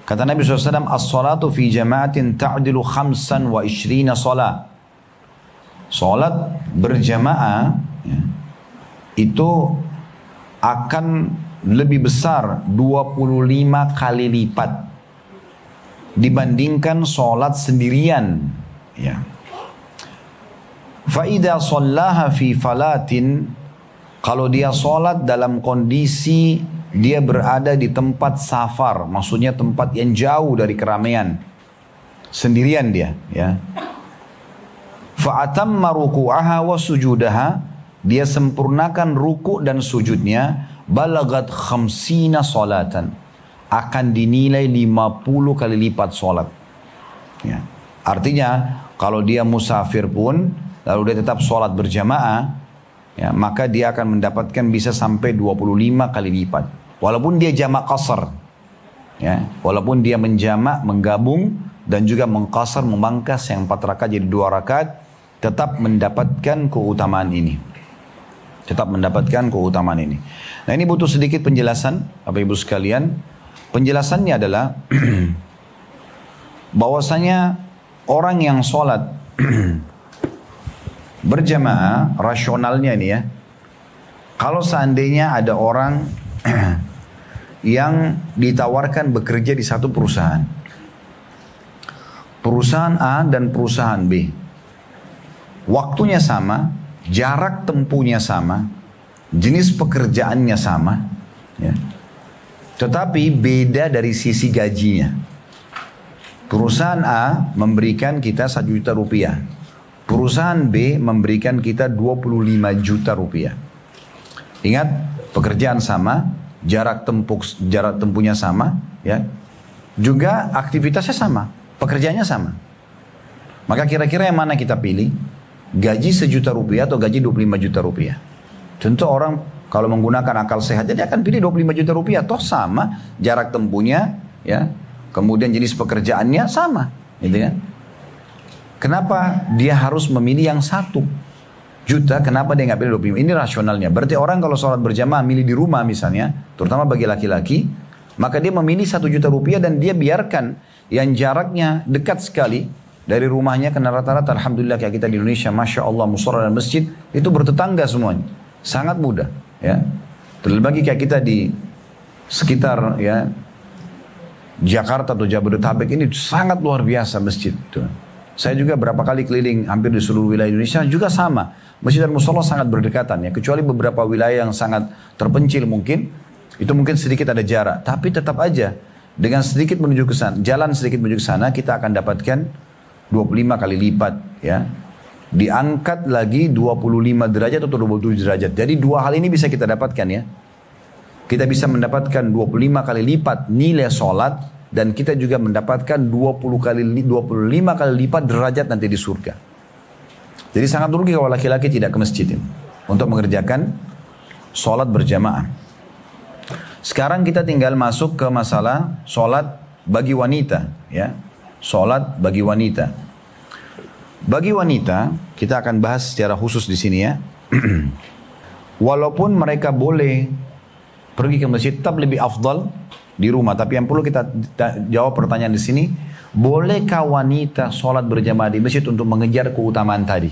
Kata Nabi SAW, "As-salatu fi jama'atin ta'dilu 25 salat." Salat berjamaah ya, itu akan lebih besar 25 kali lipat dibandingkan salat sendirian ya. Fa'idha sallaha fi falatin, kalau dia sholat dalam kondisi dia berada di tempat safar, maksudnya tempat yang jauh dari keramaian, sendirian dia ya. Fa'atamma ruku'aha wa sujudaha, dia sempurnakan ruku' dan sujudnya, balagat 50 salatan, akan dinilai 50 kali lipat sholat ya. Artinya kalau dia musafir pun lalu dia tetap sholat berjamaah, ya, maka dia akan mendapatkan bisa sampai 25 kali lipat. Walaupun dia jamak qasar, ya, walaupun dia menjamak, menggabung, dan juga mengqasar, memangkas yang 4 rakaat jadi 2 rakaat, tetap mendapatkan keutamaan ini. Tetap mendapatkan keutamaan ini. Nah ini butuh sedikit penjelasan, Bapak Ibu sekalian. Penjelasannya adalah, bahwasanya orang yang sholat berjamaah, rasionalnya ini ya, kalau seandainya ada orang yang ditawarkan bekerja di satu perusahaan, perusahaan A dan perusahaan B, waktunya sama, jarak tempuhnya sama, jenis pekerjaannya sama ya, tetapi beda dari sisi gajinya. Perusahaan A memberikan kita 1 juta rupiah, perusahaan B memberikan kita 25 juta rupiah. Ingat, pekerjaan sama, jarak tempuhnya sama, ya. Juga aktivitasnya sama, pekerjaannya sama. Maka kira-kira yang mana kita pilih? Gaji 1 juta rupiah atau gaji 25 juta rupiah? Tentu orang kalau menggunakan akal sehat, dia akan pilih 25 juta rupiah. Toh sama, jarak tempuhnya, ya. Kemudian jenis pekerjaannya sama, gitu kan? Kenapa dia harus memilih yang 1 juta? Kenapa dia nggak pilih 25? Ini rasionalnya. Berarti orang kalau sholat berjamaah milih di rumah misalnya, terutama bagi laki-laki, maka dia memilih 1 juta rupiah dan dia biarkan yang jaraknya dekat sekali dari rumahnya, karena rata-rata alhamdulillah kayak kita di Indonesia, masya Allah, musola dan masjid itu bertetangga semuanya, sangat mudah, ya. Terlebih lagi kayak kita di sekitar ya Jakarta atau Jabodetabek ini sangat luar biasa masjid itu. Saya juga berapa kali keliling hampir di seluruh wilayah Indonesia juga sama. Masjid dan musola sangat berdekatan ya. Kecuali beberapa wilayah yang sangat terpencil mungkin. Itu mungkin sedikit ada jarak. Tapi tetap aja dengan sedikit menuju ke sana, jalan sedikit menuju ke sana, kita akan dapatkan 25 kali lipat ya. Diangkat lagi 25 derajat atau 27 derajat. Jadi 2 hal ini bisa kita dapatkan ya. Kita bisa mendapatkan 25 kali lipat nilai sholat, dan kita juga mendapatkan 25 kali lipat derajat nanti di surga. Jadi sangat rugi kalau laki-laki tidak ke masjid ini untuk mengerjakan sholat berjamaah. Sekarang kita tinggal masuk ke masalah sholat bagi wanita, ya, sholat bagi wanita. Bagi wanita, kita akan bahas secara khusus di sini ya. Walaupun mereka boleh pergi ke masjid, tetap lebih afdal di rumah. Tapi yang perlu kita jawab pertanyaan di sini, bolehkah wanita sholat berjamaah di masjid untuk mengejar keutamaan tadi?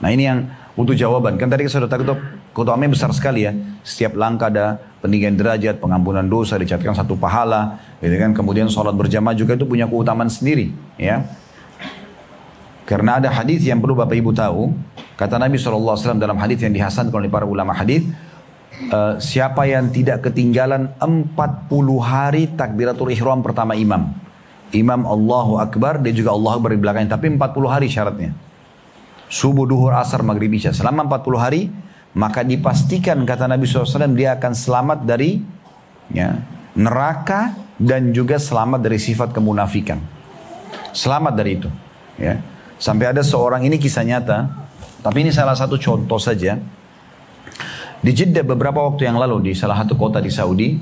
Nah ini yang butuh jawaban. Kan tadi kita sudah tahu keutamaannya besar sekali ya. Setiap langkah ada peninggian derajat, pengampunan dosa, dicatatkan satu pahala, gitu kan. Kemudian sholat berjamaah juga itu punya keutamaan sendiri, ya. Karena ada hadis yang perlu Bapak Ibu tahu. Kata Nabi SAW dalam hadis yang dihasankan oleh para ulama hadis, siapa yang tidak ketinggalan 40 hari takbiratul ihram pertama imam. Imam Allahu Akbar, dia juga Allahu Akbar di belakangnya. Tapi 40 hari syaratnya. Subuh, duhur, asar, maghrib, isya. Selama 40 hari, maka dipastikan kata Nabi SAW dia akan selamat dari ya, neraka dan juga selamat dari sifat kemunafikan. Selamat dari itu. Ya. Sampai ada seorang, ini kisah nyata, tapi ini salah satu contoh saja. Di Jeddah beberapa waktu yang lalu, di salah satu kota di Saudi,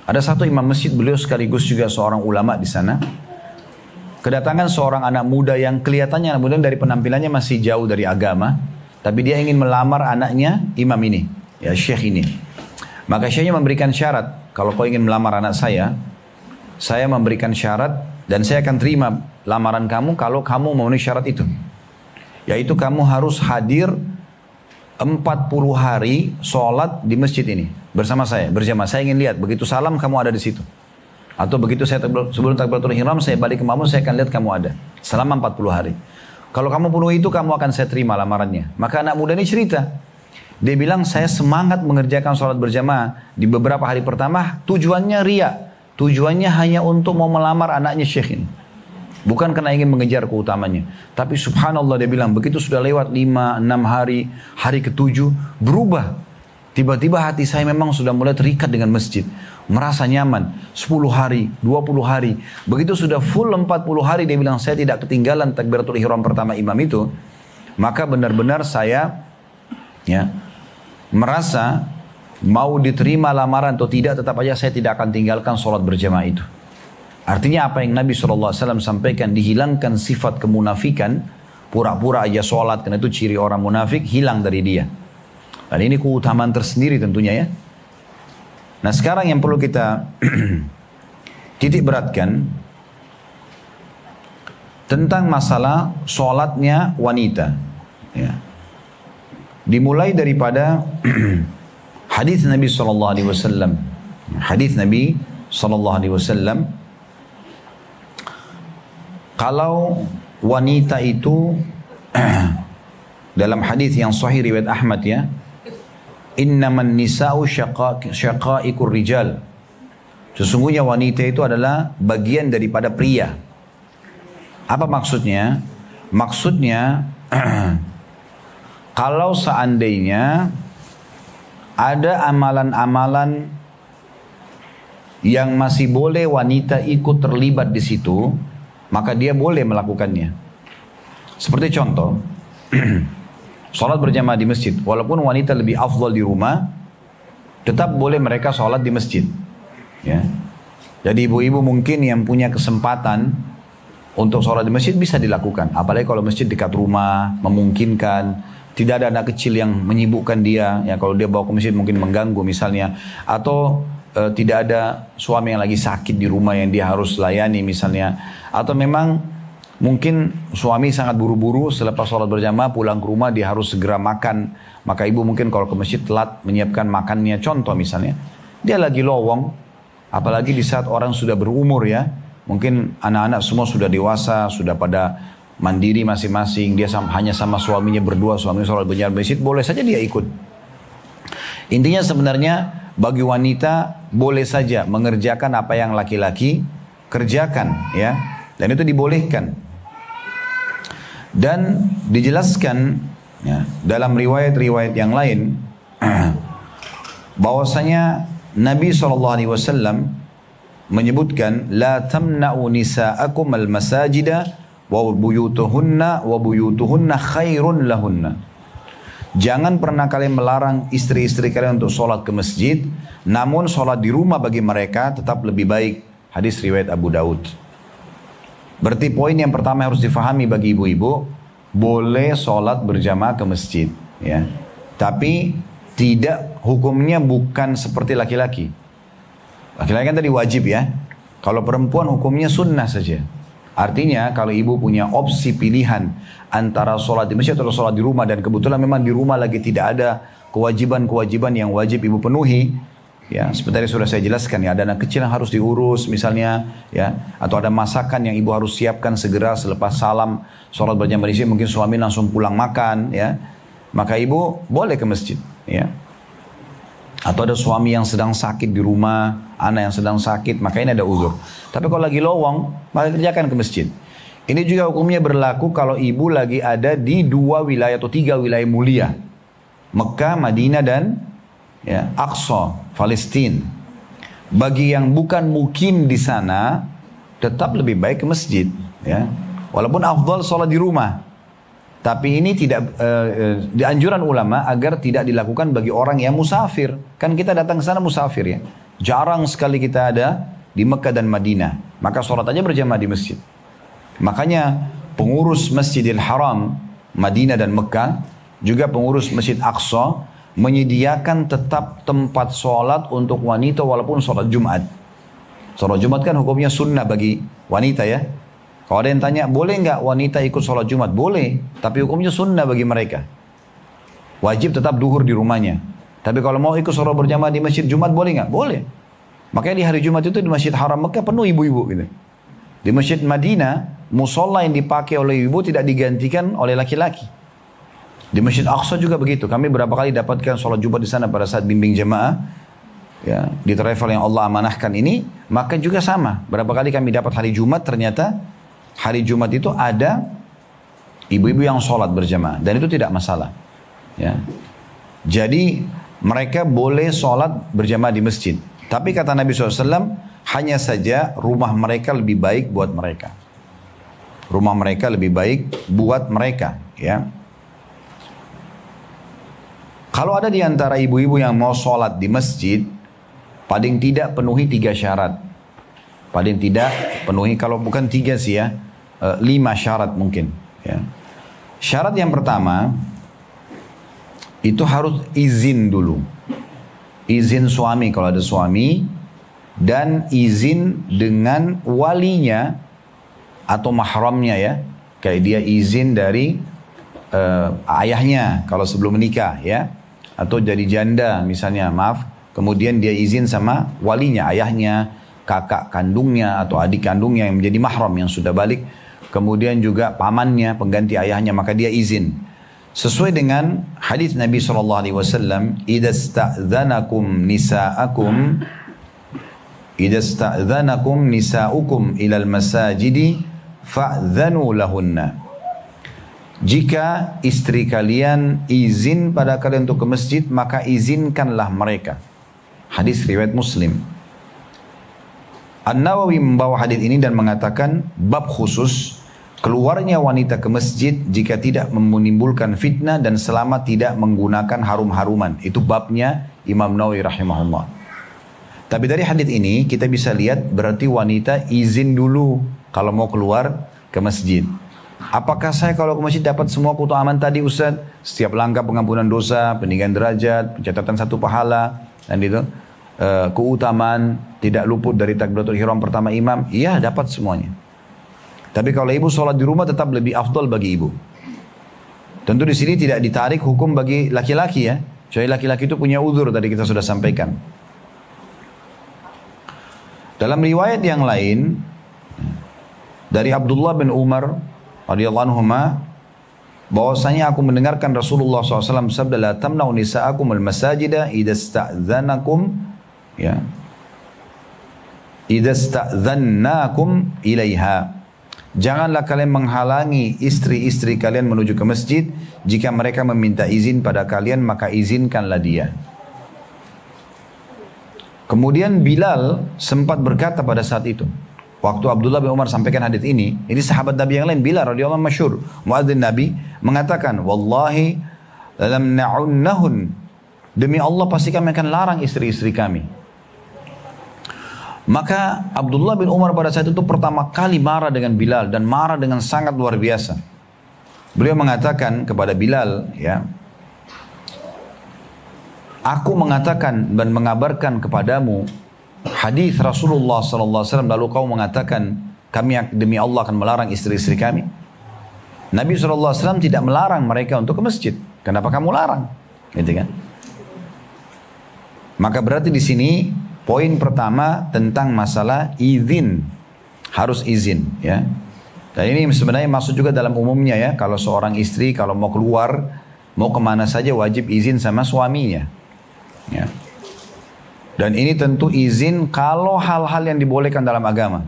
ada satu imam masjid, beliau sekaligus juga seorang ulama di sana. Kedatangan seorang anak muda yang kelihatannya anak muda dari penampilannya masih jauh dari agama, tapi dia ingin melamar anaknya imam ini, ya syekh ini. Maka syekhnya memberikan syarat, kalau kau ingin melamar anak saya memberikan syarat dan saya akan terima lamaran kamu kalau kamu memenuhi syarat itu. Yaitu kamu harus hadir 40 hari sholat di masjid ini bersama saya, berjamaah. Saya ingin lihat, begitu salam kamu ada di situ. Atau begitu saya sebelum takbiratul ihram saya balik ke makmum, saya akan lihat kamu ada selama 40 hari. Kalau kamu penuhi itu, kamu akan saya terima lamarannya. Maka anak muda ini cerita. Dia bilang, saya semangat mengerjakan sholat berjamaah di beberapa hari pertama, tujuannya riya. Tujuannya hanya untuk mau melamar anaknya syekh ini. Bukan karena ingin mengejar keutamanya. Tapi subhanallah dia bilang, begitu sudah lewat 5-6 hari, hari ke-7, berubah. Tiba-tiba hati saya memang sudah mulai terikat dengan masjid. Merasa nyaman. 10 hari, 20 hari. Begitu sudah full 40 hari, dia bilang, saya tidak ketinggalan takbiratul ihram pertama imam itu. Maka benar-benar saya ya merasa mau diterima lamaran atau tidak, tetap aja saya tidak akan tinggalkan sholat berjamaah itu. Artinya apa yang Nabi SAW sampaikan, dihilangkan sifat kemunafikan, pura-pura aja sholat, karena itu ciri orang munafik, hilang dari dia. Dan ini keutamaan tersendiri tentunya ya. Nah sekarang yang perlu kita titik beratkan, tentang masalah sholatnya wanita. Ya. Dimulai daripada hadis Nabi SAW. Hadis Nabi SAW, kalau wanita itu dalam hadis yang sahih riwayat Ahmad ya, innaman nisa'u syaqa'ikur rijal. Sesungguhnya wanita itu adalah bagian daripada pria. Apa maksudnya? Maksudnya kalau seandainya ada amalan-amalan yang masih boleh wanita ikut terlibat di situ, maka dia boleh melakukannya. Seperti contoh, sholat berjamaah di masjid. Walaupun wanita lebih afdal di rumah, tetap boleh mereka sholat di masjid. Ya. Jadi ibu-ibu mungkin yang punya kesempatan untuk sholat di masjid bisa dilakukan. Apalagi kalau masjid dekat rumah, memungkinkan. Tidak ada anak kecil yang menyibukkan dia. Ya, kalau dia bawa ke masjid mungkin mengganggu misalnya. Atau tidak ada suami yang lagi sakit di rumah yang dia harus layani misalnya. Atau memang mungkin suami sangat buru-buru selepas sholat berjamaah pulang ke rumah dia harus segera makan. Maka ibu mungkin kalau ke masjid telat menyiapkan makannya. Contoh misalnya, dia lagi lowong. Apalagi di saat orang sudah berumur ya. Mungkin anak-anak semua sudah dewasa, sudah pada mandiri masing-masing. Dia hanya sama suaminya berdua, suaminya sholat berjamaah di masjid, boleh saja dia ikut. Intinya sebenarnya bagi wanita boleh saja mengerjakan apa yang laki-laki kerjakan ya. Dan itu dibolehkan. Dan dijelaskan ya, dalam riwayat-riwayat yang lain bahwasanya Nabi SAW menyebutkan la tamna'u nisa'akum al-masajida wa buyutuhunna khairun lahunna. Jangan pernah kalian melarang istri-istri kalian untuk sholat ke masjid, namun sholat di rumah bagi mereka tetap lebih baik. Hadis riwayat Abu Daud. Berarti poin yang pertama harus difahami bagi ibu-ibu, boleh sholat berjamaah ke masjid, ya. Tapi tidak, hukumnya bukan seperti laki-laki. Laki-laki kan tadi wajib ya. Kalau perempuan hukumnya sunnah saja. Artinya kalau ibu punya opsi pilihan antara sholat di masjid atau sholat di rumah, dan kebetulan memang di rumah lagi tidak ada kewajiban-kewajiban yang wajib ibu penuhi, ya seperti sudah saya jelaskan ya, ada anak kecil yang harus diurus misalnya, ya, atau ada masakan yang ibu harus siapkan segera selepas salam sholat berjamaah di sini, mungkin suami langsung pulang makan, ya, maka ibu boleh ke masjid, ya. Atau ada suami yang sedang sakit di rumah, anak yang sedang sakit, maka ini ada uzur. Tapi kalau lagi lowong, maka kerjakan ke masjid. Ini juga hukumnya berlaku kalau ibu lagi ada di 2 wilayah atau 3 wilayah mulia. Mekah, Madinah, dan ya, Aqsa, Palestina. Bagi yang bukan mukim di sana, tetap lebih baik ke masjid. Ya. Walaupun afdal sholat di rumah. Tapi ini tidak dianjuran ulama agar tidak dilakukan bagi orang yang musafir. Kan kita datang ke sana musafir ya. Jarang sekali kita ada di Mekah dan Madinah. Maka sholat aja berjamaah di masjid. Makanya pengurus Masjidil Haram, Madinah dan Mekah, juga pengurus Masjid Aqsa, menyediakan tetap tempat sholat untuk wanita walaupun sholat Jumat. Sholat Jumat kan hukumnya sunnah bagi wanita ya. Kalau ada yang tanya, boleh nggak wanita ikut sholat Jumat? Boleh, tapi hukumnya sunnah bagi mereka. Wajib tetap duhur di rumahnya. Tapi kalau mau ikut sholat berjamaah di masjid Jumat, boleh nggak? Boleh. Makanya di hari Jumat itu di Masjid Haram Mekah penuh ibu-ibu gitu. Di Masjid Madinah, musola yang dipakai oleh ibu tidak digantikan oleh laki-laki. Di Masjid Aqsa juga begitu. Kami berapa kali dapatkan sholat Jumat di sana pada saat bimbing jemaah, ya, di travel yang Allah amanahkan ini, maka juga sama. Berapa kali kami dapat hari Jumat, ternyata hari Jumat itu ada ibu-ibu yang sholat berjamaah, dan itu tidak masalah. Ya. Jadi mereka boleh sholat berjamaah di masjid. Tapi kata Nabi SAW, hanya saja rumah mereka lebih baik buat mereka. Rumah mereka lebih baik buat mereka. Ya. Kalau ada di antara ibu-ibu yang mau sholat di masjid, paling tidak penuhi 3 syarat. Paling tidak penuhi, kalau bukan 3 sih ya, 5 syarat mungkin. Ya. Syarat yang pertama, itu harus izin dulu. Izin suami kalau ada suami, dan izin dengan walinya atau mahramnya ya. Kayak dia izin dari ayahnya kalau sebelum menikah ya. Atau jadi janda misalnya, maaf. Kemudian dia izin sama walinya, ayahnya, kakak kandungnya atau adik kandungnya yang menjadi mahram yang sudah balik. Kemudian juga pamannya, pengganti ayahnya, maka dia izin. Sesuai dengan hadis Nabi SAW, idza sta'dzanakum nisa'ukum ilal masajidi fa'dzanu lahunna. Jika istri kalian izin pada kalian untuk ke masjid, maka izinkanlah mereka. Hadis riwayat Muslim. An-Nawawi membawa hadis ini dan mengatakan bab khusus keluarnya wanita ke masjid jika tidak menimbulkan fitnah dan selama tidak menggunakan harum-haruman. Itu babnya Imam Nawawi rahimahullah. Tapi dari hadis ini kita bisa lihat berarti wanita izin dulu kalau mau keluar ke masjid. Apakah saya kalau ke masjid dapat semua keutamaan tadi Ustaz? Setiap langkah pengampunan dosa, peninggian derajat, pencatatan 1 pahala, dan itu keutamaan tidak luput dari takbiratul ihram pertama imam? Iya, dapat semuanya. Tapi kalau ibu sholat di rumah tetap lebih afdal bagi ibu. Tentu di sini tidak ditarik hukum bagi laki-laki ya. Jadi laki-laki itu punya uzur, tadi kita sudah sampaikan. Dalam riwayat yang lain dari Abdullah bin Umar radhiyallahu anhuma, bahwasanya aku mendengarkan Rasulullah SAW bersabda, la tamna'u nisa'akum al-masajida idza sta'dzanakum, ya, idza sta'dzannakum ilaiha. Janganlah kalian menghalangi istri-istri kalian menuju ke masjid. Jika mereka meminta izin pada kalian, maka izinkanlah dia. Kemudian Bilal sempat berkata pada saat itu, waktu Abdullah bin Umar sampaikan hadis ini sahabat Nabi yang lain, Bilal radhiyallahu anhu masyhur, muadzin Nabi, mengatakan, wallahi lam na'unnahun, demi Allah pasti kami akan larang istri-istri kami. Maka Abdullah bin Umar pada saat itu pertama kali marah dengan Bilal, dan marah dengan sangat luar biasa. Beliau mengatakan kepada Bilal, ya, aku mengatakan dan mengabarkan kepadamu hadis Rasulullah SAW, lalu kau mengatakan kami demi Allah akan melarang istri-istri kami. Nabi SAW tidak melarang mereka untuk ke masjid. Kenapa kamu larang? Gitu kan? Maka berarti di sini poin pertama tentang masalah izin, harus izin, ya. Dan ini sebenarnya masuk juga dalam umumnya, ya. Kalau seorang istri kalau mau keluar, mau kemana saja wajib izin sama suaminya, ya. Dan ini tentu izin kalau hal-hal yang dibolehkan dalam agama.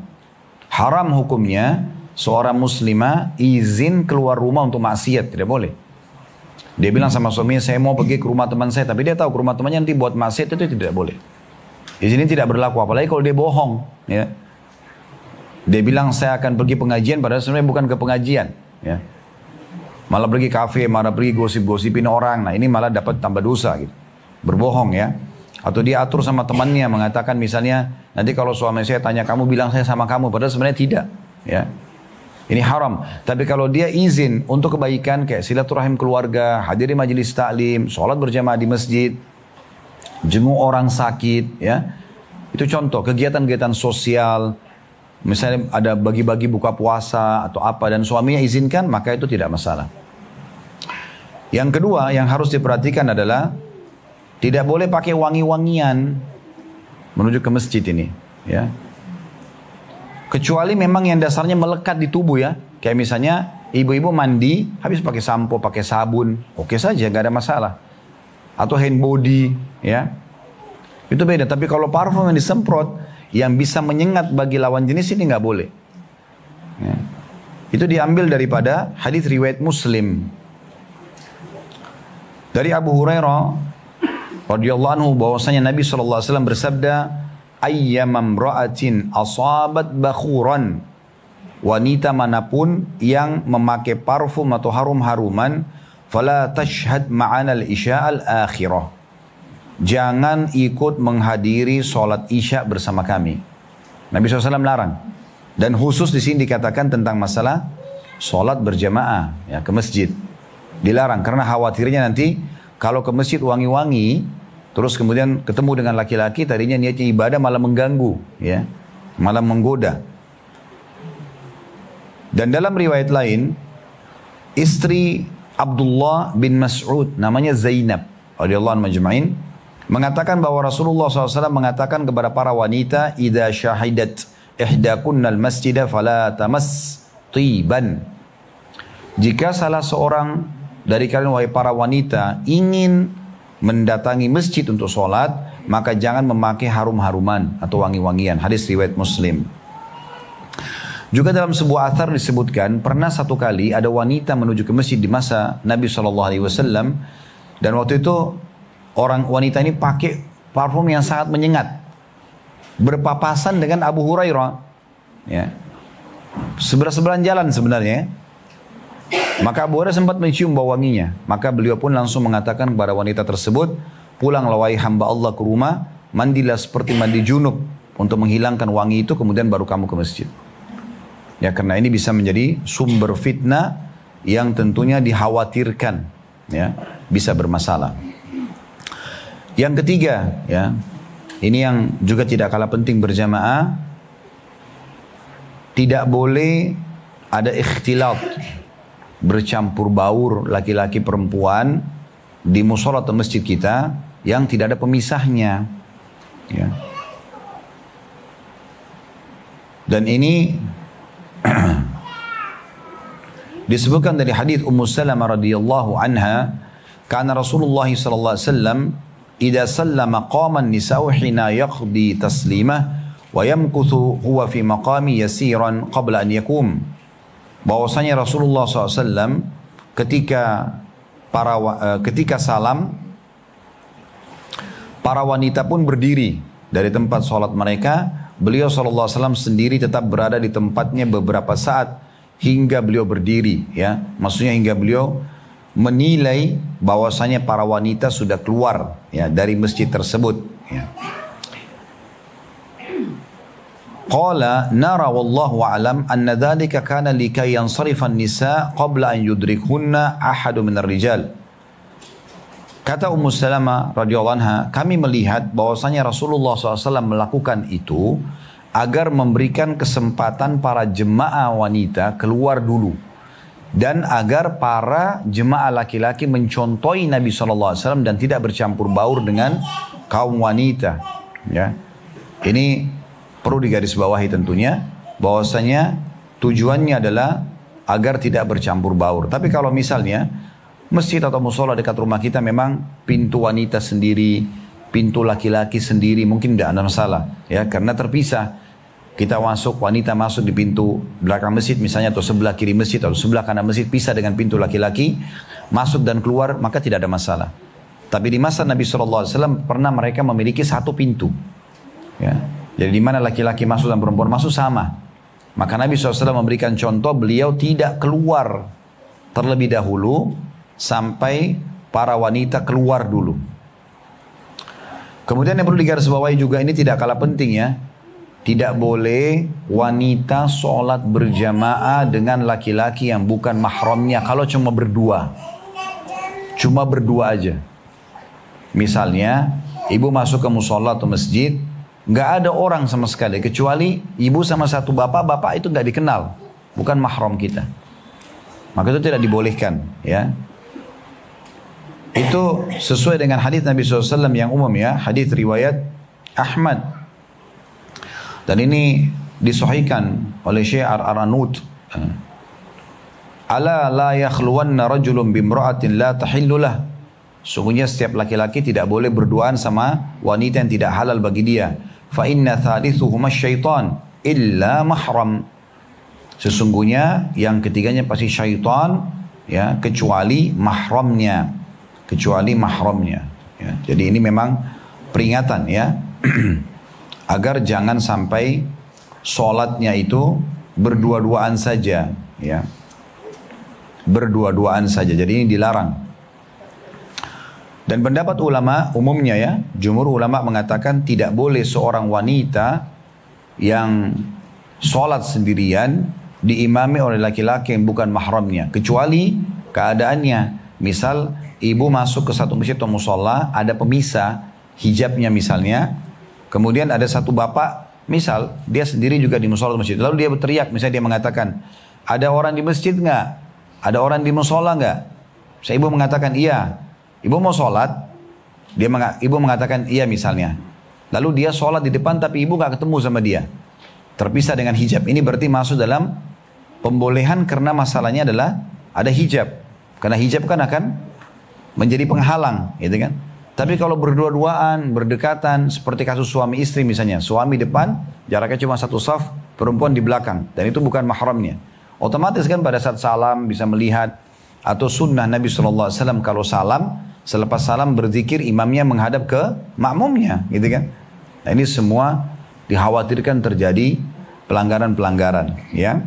Haram hukumnya seorang muslimah izin keluar rumah untuk maksiat, tidak boleh. Dia bilang sama suaminya, saya mau pergi ke rumah teman saya, tapi dia tahu ke rumah temannya nanti buat maksiat, itu tidak boleh. Izin ini tidak berlaku, apalagi kalau dia bohong, ya. Dia bilang saya akan pergi pengajian, padahal sebenarnya bukan ke pengajian, ya. Malah pergi kafe, malah pergi gosip-gosipin orang. Nah, ini malah dapat tambah dosa, gitu. Berbohong, ya. Atau dia atur sama temannya mengatakan misalnya, nanti kalau suami saya tanya kamu bilang saya sama kamu, padahal sebenarnya tidak, ya. Ini haram. Tapi kalau dia izin untuk kebaikan kayak silaturahim keluarga, hadiri majelis taklim, sholat berjamaah di masjid, jenguk orang sakit, ya. Itu contoh kegiatan-kegiatan sosial. Misalnya ada bagi-bagi buka puasa atau apa dan suaminya izinkan, maka itu tidak masalah. Yang kedua yang harus diperhatikan adalah tidak boleh pakai wangi-wangian menuju ke masjid ini, ya. Kecuali memang yang dasarnya melekat di tubuh, ya. Kayak misalnya ibu-ibu mandi habis pakai sampo, pakai sabun, oke saja, nggak ada masalah. Atau hand body, ya. Itu beda. Tapi kalau parfum yang disemprot yang bisa menyengat bagi lawan jenis ini nggak boleh, ya. Itu diambil daripada hadis riwayat Muslim dari Abu Hurairah radhiyallahu anhu bahwasanya Nabi SAW bersabda, ayyamam ra'atin asabat bakhuran, wanita manapun yang memakai parfum atau harum-haruman, fala tashhad ma'ana al-isya al-akhirah, jangan ikut menghadiri sholat isya bersama kami. Nabi SAW larang. Dan khusus di sini dikatakan tentang masalah sholat berjamaah, ya, ke masjid. Dilarang karena khawatirnya nanti kalau ke masjid wangi-wangi, terus kemudian ketemu dengan laki-laki, tadinya niatnya ibadah malah mengganggu, ya, malah menggoda. Dan dalam riwayat lain, istri Abdullah bin Mas'ud, namanya Zainab, radhiyallahu anhu majma'in, mengatakan bahwa Rasulullah SAW mengatakan kepada para wanita, idza syahidat ihdakunnal masjidah fala tamas tiban. Jika salah seorang dari kalian wahai para wanita ingin mendatangi masjid untuk sholat, maka jangan memakai harum-haruman atau wangi-wangian. Hadis riwayat Muslim. Juga dalam sebuah athar disebutkan, pernah satu kali ada wanita menuju ke masjid di masa Nabi SAW, dan waktu itu orang wanita ini pakai parfum yang sangat menyengat, berpapasan dengan Abu Hurairah, ya, sebelah-sebelahan jalan sebenarnya. Maka Abu Hurairah sempat mencium bau wanginya. Maka beliau pun langsung mengatakan kepada wanita tersebut, pulanglah wahai hamba Allah ke rumah, mandilah seperti mandi junub untuk menghilangkan wangi itu, kemudian baru kamu ke masjid. Ya, karena ini bisa menjadi sumber fitnah yang tentunya dikhawatirkan, ya, bisa bermasalah. Yang ketiga, ya, ini yang juga tidak kalah penting berjamaah, tidak boleh ada ikhtilat, bercampur baur laki-laki perempuan di musola atau masjid kita yang tidak ada pemisahnya, ya. Dan ini disebutkan dari hadis Ummu Salamah radhiyallahu anha, kana Rasulullah sallallahu alaihi wasallam idza sallama qama an-nisa'u hina yaqdi taslimah wa yamkuthu huwa fi maqami yasiran qabla an yakum. Bahwasanya Rasulullah SAW ketika salam, para wanita pun berdiri dari tempat sholat mereka. Beliau SAW sendiri tetap berada di tempatnya beberapa saat hingga beliau berdiri, ya, maksudnya hingga beliau menilai bahwasanya para wanita sudah keluar, ya, dari masjid tersebut, ya. Qala nara wallahu a'lam anna dhalika kana likay yansarifa an-nisa qabla an yudrikhunna ahadu minar rijal. Kata Ummu Salamah radhiyallahu anha, kami melihat bahwasanya Rasulullah SAW melakukan itu agar memberikan kesempatan para jemaah wanita keluar dulu. Dan agar para jemaah laki-laki mencontohi Nabi SAW dan tidak bercampur baur dengan kaum wanita. Ya. Ini perlu digarisbawahi tentunya, bahwasanya tujuannya adalah agar tidak bercampur baur. Tapi kalau misalnya masjid atau musola dekat rumah kita memang pintu wanita sendiri, pintu laki-laki sendiri, mungkin tidak ada masalah. Ya, karena terpisah. Kita masuk, wanita masuk di pintu belakang masjid misalnya, atau sebelah kiri masjid, atau sebelah kanan masjid, pisah dengan pintu laki-laki, masuk dan keluar, maka tidak ada masalah. Tapi di masa Nabi SAW pernah mereka memiliki satu pintu. Ya. Jadi di mana laki-laki masuk dan perempuan masuk sama. Maka Nabi SAW memberikan contoh, beliau tidak keluar terlebih dahulu sampai para wanita keluar dulu. Kemudian yang perlu digarisbawahi juga, ini tidak kalah penting ya. Tidak boleh wanita sholat berjamaah dengan laki-laki yang bukan mahramnya kalau cuma berdua. Cuma berdua aja. Misalnya, ibu masuk ke musola atau masjid, nggak ada orang sama sekali, kecuali ibu sama satu bapak, bapak itu nggak dikenal. Bukan mahram kita. Maka itu tidak dibolehkan. Ya. Itu sesuai dengan hadis Nabi SAW yang umum ya. Hadis riwayat Ahmad. Dan ini disahihkan oleh Syekh Ar-Aranud. Ala la yakhluwanna rajulun bimra'atin la tahillulah. Sungguhnya setiap laki-laki tidak boleh berduaan sama wanita yang tidak halal bagi dia. Fa inna thalithuhuma syaitan illa mahram. Sesungguhnya yang ketiganya pasti syaitan, ya, kecuali mahramnya. Kecuali mahramnya. Ya, jadi ini memang peringatan ya. Agar jangan sampai sholatnya itu berdua-duaan saja, ya, berdua-duaan saja. Jadi ini dilarang. Dan pendapat ulama umumnya ya, jumhur ulama mengatakan tidak boleh seorang wanita yang sholat sendirian diimami oleh laki-laki yang bukan mahramnya, kecuali keadaannya. Misal ibu masuk ke satu masjid atau musola, ada pemisah hijabnya misalnya. Kemudian ada satu bapak, misal dia sendiri juga di musola masjid. Lalu dia berteriak, misalnya dia mengatakan, ada orang di masjid nggak? Ada orang di musola nggak? Saya ibu mengatakan iya. Ibu mau sholat, ibu mengatakan iya misalnya. Lalu dia sholat di depan, tapi ibu nggak ketemu sama dia. Terpisah dengan hijab. Ini berarti masuk dalam pembolehan karena masalahnya adalah ada hijab. Karena hijab kan akan menjadi penghalang, gitu kan? Tapi kalau berdua-duaan, berdekatan, seperti kasus suami istri misalnya. Suami depan, jaraknya cuma satu saf, perempuan di belakang. Dan itu bukan mahramnya. Otomatis kan pada saat salam bisa melihat. Atau sunnah Nabi SAW kalau salam, selepas salam berzikir imamnya menghadap ke makmumnya. Gitu kan. Nah ini semua dikhawatirkan terjadi pelanggaran-pelanggaran. Ya.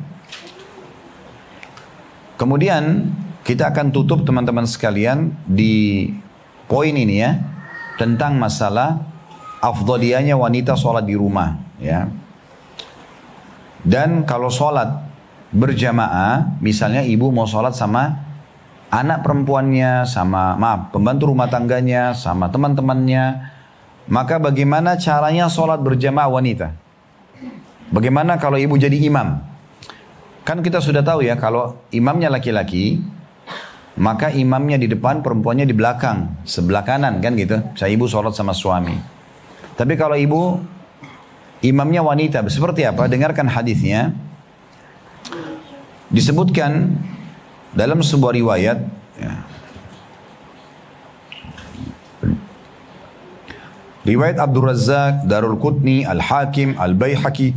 Kemudian kita akan tutup teman-teman sekalian di poin ini ya, tentang masalah afdaliyahnya wanita sholat di rumah ya. Dan kalau sholat berjamaah, misalnya ibu mau sholat sama anak perempuannya, sama pembantu rumah tangganya, sama teman-temannya, maka bagaimana caranya sholat berjamaah wanita? Bagaimana kalau ibu jadi imam? Kan kita sudah tahu ya, kalau imamnya laki-laki, maka imamnya di depan, perempuannya di belakang, sebelah kanan kan gitu. Saya ibu sholat sama suami. Tapi kalau ibu imamnya wanita, seperti apa? Dengarkan hadisnya. Disebutkan dalam sebuah riwayat. Ya. Riwayat Abdul Razzaq, Darul Qutni, Al-Hakim, Al-Baihaqi.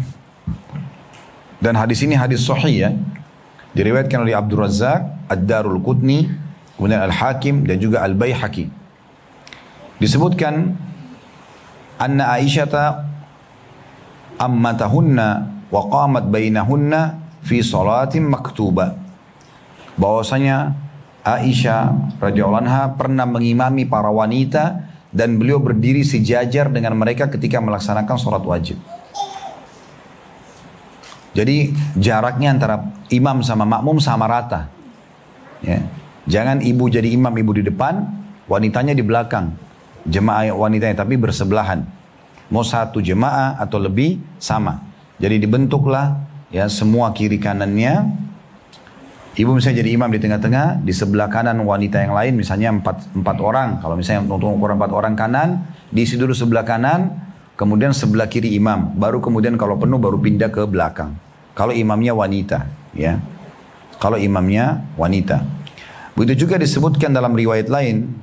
Dan hadis ini hadis sahih ya. Diriwayatkan oleh Abdul Razzaq, Ad-Darul Qutni, kemudian Al-Hakim dan juga Al-Baihaqi. Disebutkan anna Aisyata ammatahunna wa qamat bainahunna fi salatin maktuba. Bahwasanya Aisyah radhiyallahu anha pernah mengimami para wanita dan beliau berdiri sejajar dengan mereka ketika melaksanakan salat wajib. Jadi jaraknya antara imam sama makmum sama rata. Ya. Jangan ibu jadi imam, ibu di depan, wanitanya di belakang. Jemaah wanitanya tapi bersebelahan. Mau satu jemaah atau lebih sama. Jadi dibentuklah ya semua kiri kanannya. Ibu misalnya jadi imam di tengah-tengah, di sebelah kanan wanita yang lain misalnya empat orang. Kalau misalnya untuk ukuran 4 orang kanan, diisi dulu sebelah kanan, kemudian sebelah kiri imam. Baru kemudian kalau penuh baru pindah ke belakang. Kalau imamnya wanita, ya. Kalau imamnya wanita. Begitu juga disebutkan dalam riwayat lain.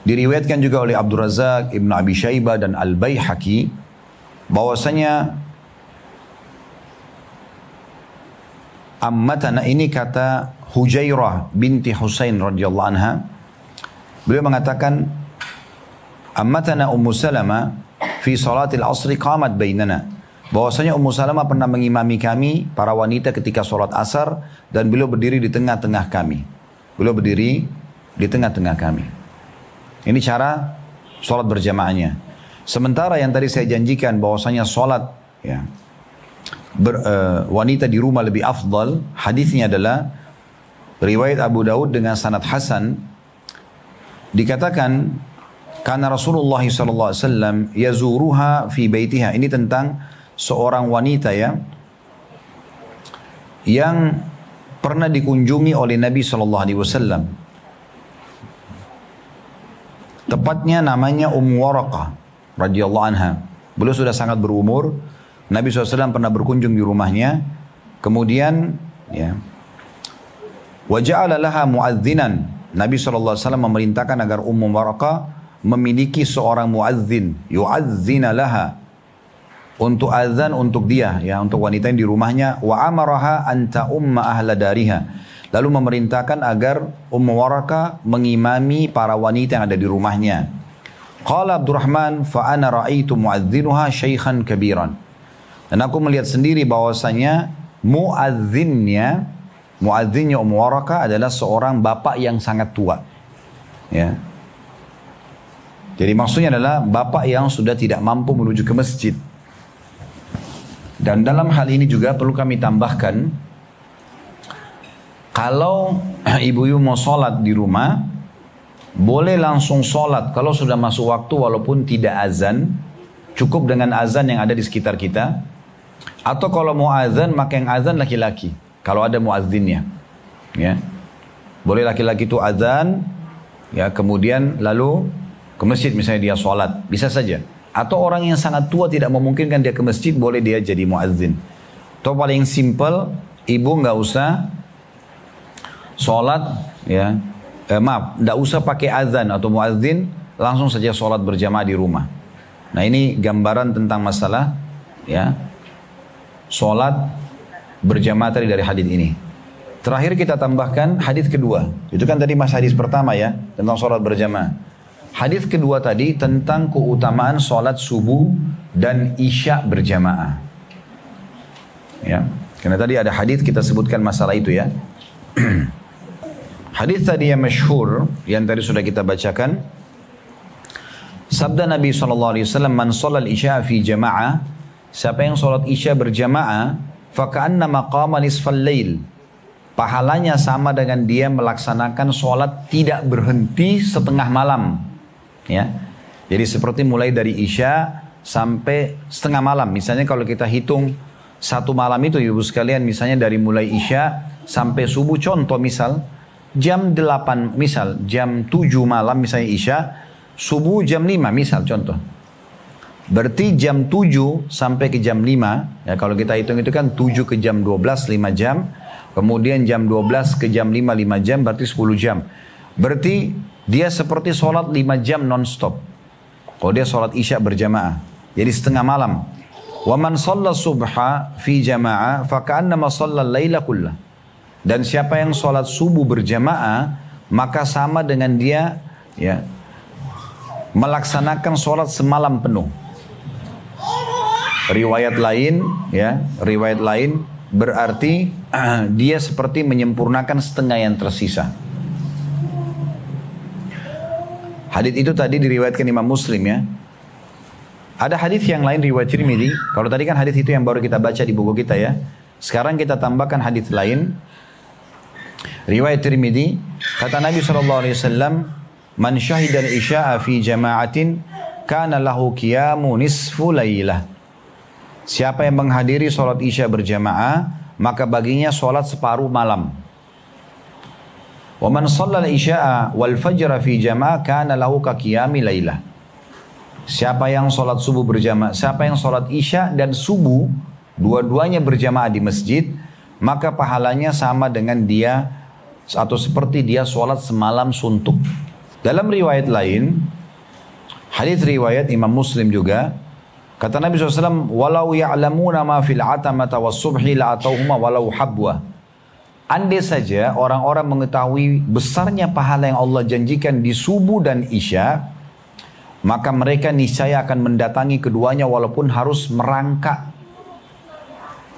Diriwayatkan juga oleh Abdul Razak, Ibnu Abi Syaibah dan Al-Baihaqi bahwasanya ammatana, ini kata Hujairah binti Husain radhiyallahu anha. Beliau mengatakan ammatana Ummu Salamah fi salatil asri qamat bainana. Bahwasanya Ummu Salamah pernah mengimami kami para wanita ketika sholat asar dan beliau berdiri di tengah-tengah kami. Beliau berdiri di tengah-tengah kami. Ini cara sholat berjamaahnya. Sementara yang tadi saya janjikan bahwasanya sholat ya, wanita di rumah lebih afdal, hadisnya adalah riwayat Abu Daud dengan sanad hasan. Dikatakan karena Rasulullah SAW yazuruha fi baitiha. Ini tentang seorang wanita ya yang pernah dikunjungi oleh Nabi SAW. Tepatnya namanya Waraqah radhiyallahu anha. Beliau sudah sangat berumur. Nabi SAW pernah berkunjung di rumahnya. Kemudian ya, waja'ala laha mu'adzinan. Nabi SAW memerintahkan agar Waraqah memiliki seorang muadzin, yu'adzina laha, untuk azan untuk dia, ya, untuk wanita yang di rumahnya. Wa amaraha anta umma ahla dariha. Lalu memerintahkan agar Waraqah mengimami para wanita yang ada di rumahnya. Qala Abdurrahman fa ana ra'aitu muadzinuha syaikhan kabiran. Dan aku melihat sendiri bahwasanya muadzinnya Waraqah adalah seorang bapak yang sangat tua. Ya. Jadi maksudnya adalah bapak yang sudah tidak mampu menuju ke masjid. Dan dalam hal ini juga perlu kami tambahkan, kalau ibu-ibu mau sholat di rumah, boleh langsung sholat kalau sudah masuk waktu walaupun tidak azan, cukup dengan azan yang ada di sekitar kita. Atau kalau mau azan, maka yang azan laki-laki, kalau ada muazzinnya. Ya. Boleh laki-laki itu azan, ya, kemudian lalu ke masjid misalnya dia sholat, bisa saja. Atau orang yang sangat tua tidak memungkinkan dia ke masjid, boleh dia jadi muazzin. Atau paling simple, ibu nggak usah sholat, ya, nggak usah pakai azan atau muazzin, langsung saja sholat berjamaah di rumah. Nah ini gambaran tentang masalah ya sholat berjamaah tadi dari hadis ini. Terakhir kita tambahkan hadis kedua. Itu kan tadi mas hadis pertama ya tentang sholat berjamaah. Hadis kedua tadi tentang keutamaan sholat subuh dan isya berjamaah. Ya, karena tadi ada hadis kita sebutkan masalah itu ya. Hadis tadi yang masyhur yang tadi sudah kita bacakan. Sabda Nabi SAW, man sholal isya fi jamaah, siapa yang sholat isya berjamaah, faka'anna maqama nisfal lail, pahalanya sama dengan dia melaksanakan sholat tidak berhenti setengah malam. Ya, jadi seperti mulai dari isya sampai setengah malam. Misalnya kalau kita hitung satu malam itu ibu sekalian, misalnya dari mulai isya sampai subuh, contoh misal jam 8, misal jam 7 malam misalnya isya, subuh jam 5 misal contoh. Berarti jam 7 sampai ke jam 5, ya kalau kita hitung itu kan 7 ke jam 12, 5 jam. Kemudian jam 12 ke jam 5, 5 jam, berarti 10 jam. Berarti dia seperti sholat 5 jam non-stop. Kalau dia sholat isya berjamaah. Jadi setengah malam. Wa man shalla subha fi jamaah faka'annama shalla al-laila kullah. Dan siapa yang sholat subuh berjamaah, maka sama dengan dia ya melaksanakan sholat semalam penuh. Riwayat lain berarti dia seperti menyempurnakan setengah yang tersisa. Hadits itu tadi diriwayatkan Imam Muslim ya. Ada hadis yang lain riwayat Tirmidzi. Kalau tadi kan hadis itu yang baru kita baca di buku kita ya. Sekarang kita tambahkan hadis lain. Riwayat Tirmidzi, kata Nabi SAW, "Man syahida al-isya'a fi jama'atin, kana lahu qiyamu nisfu lailah." Siapa yang menghadiri sholat isya berjamaah, maka baginya sholat separuh malam. "Wa man shalla al-isya'a wal fajra fi jama'ah, kana lahu ka qiyami lailah." Siapa yang sholat subuh berjamaah, siapa yang sholat isya dan subuh, dua-duanya berjamaah di masjid, maka pahalanya sama dengan dia, atau seperti dia sholat semalam suntuk. Dalam riwayat lain, hadis riwayat Imam Muslim juga, kata Nabi SAW, "Walau ya'lamuna ma fil atamata was subhi la'atauhuma walau habwa." Andai saja orang-orang mengetahui besarnya pahala yang Allah janjikan di subuh dan isya, maka mereka niscaya akan mendatangi keduanya walaupun harus merangkak.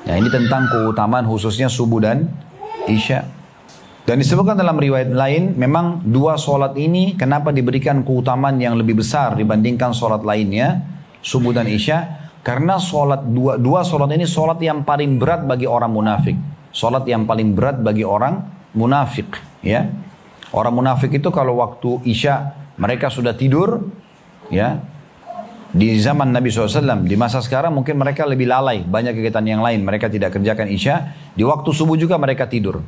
Nah, ini tentang keutamaan khususnya subuh dan isya. Dan disebutkan dalam riwayat lain, memang dua sholat ini kenapa diberikan keutamaan yang lebih besar dibandingkan sholat lainnya, subuh dan isya, karena sholat dua sholat ini sholat yang paling berat bagi orang munafik. Sholat yang paling berat bagi orang munafik. Ya. Orang munafik itu kalau waktu isya mereka sudah tidur, ya, di zaman Nabi SAW, di masa sekarang mungkin mereka lebih lalai, banyak kegiatan yang lain, mereka tidak kerjakan isya, di waktu subuh juga mereka tidur.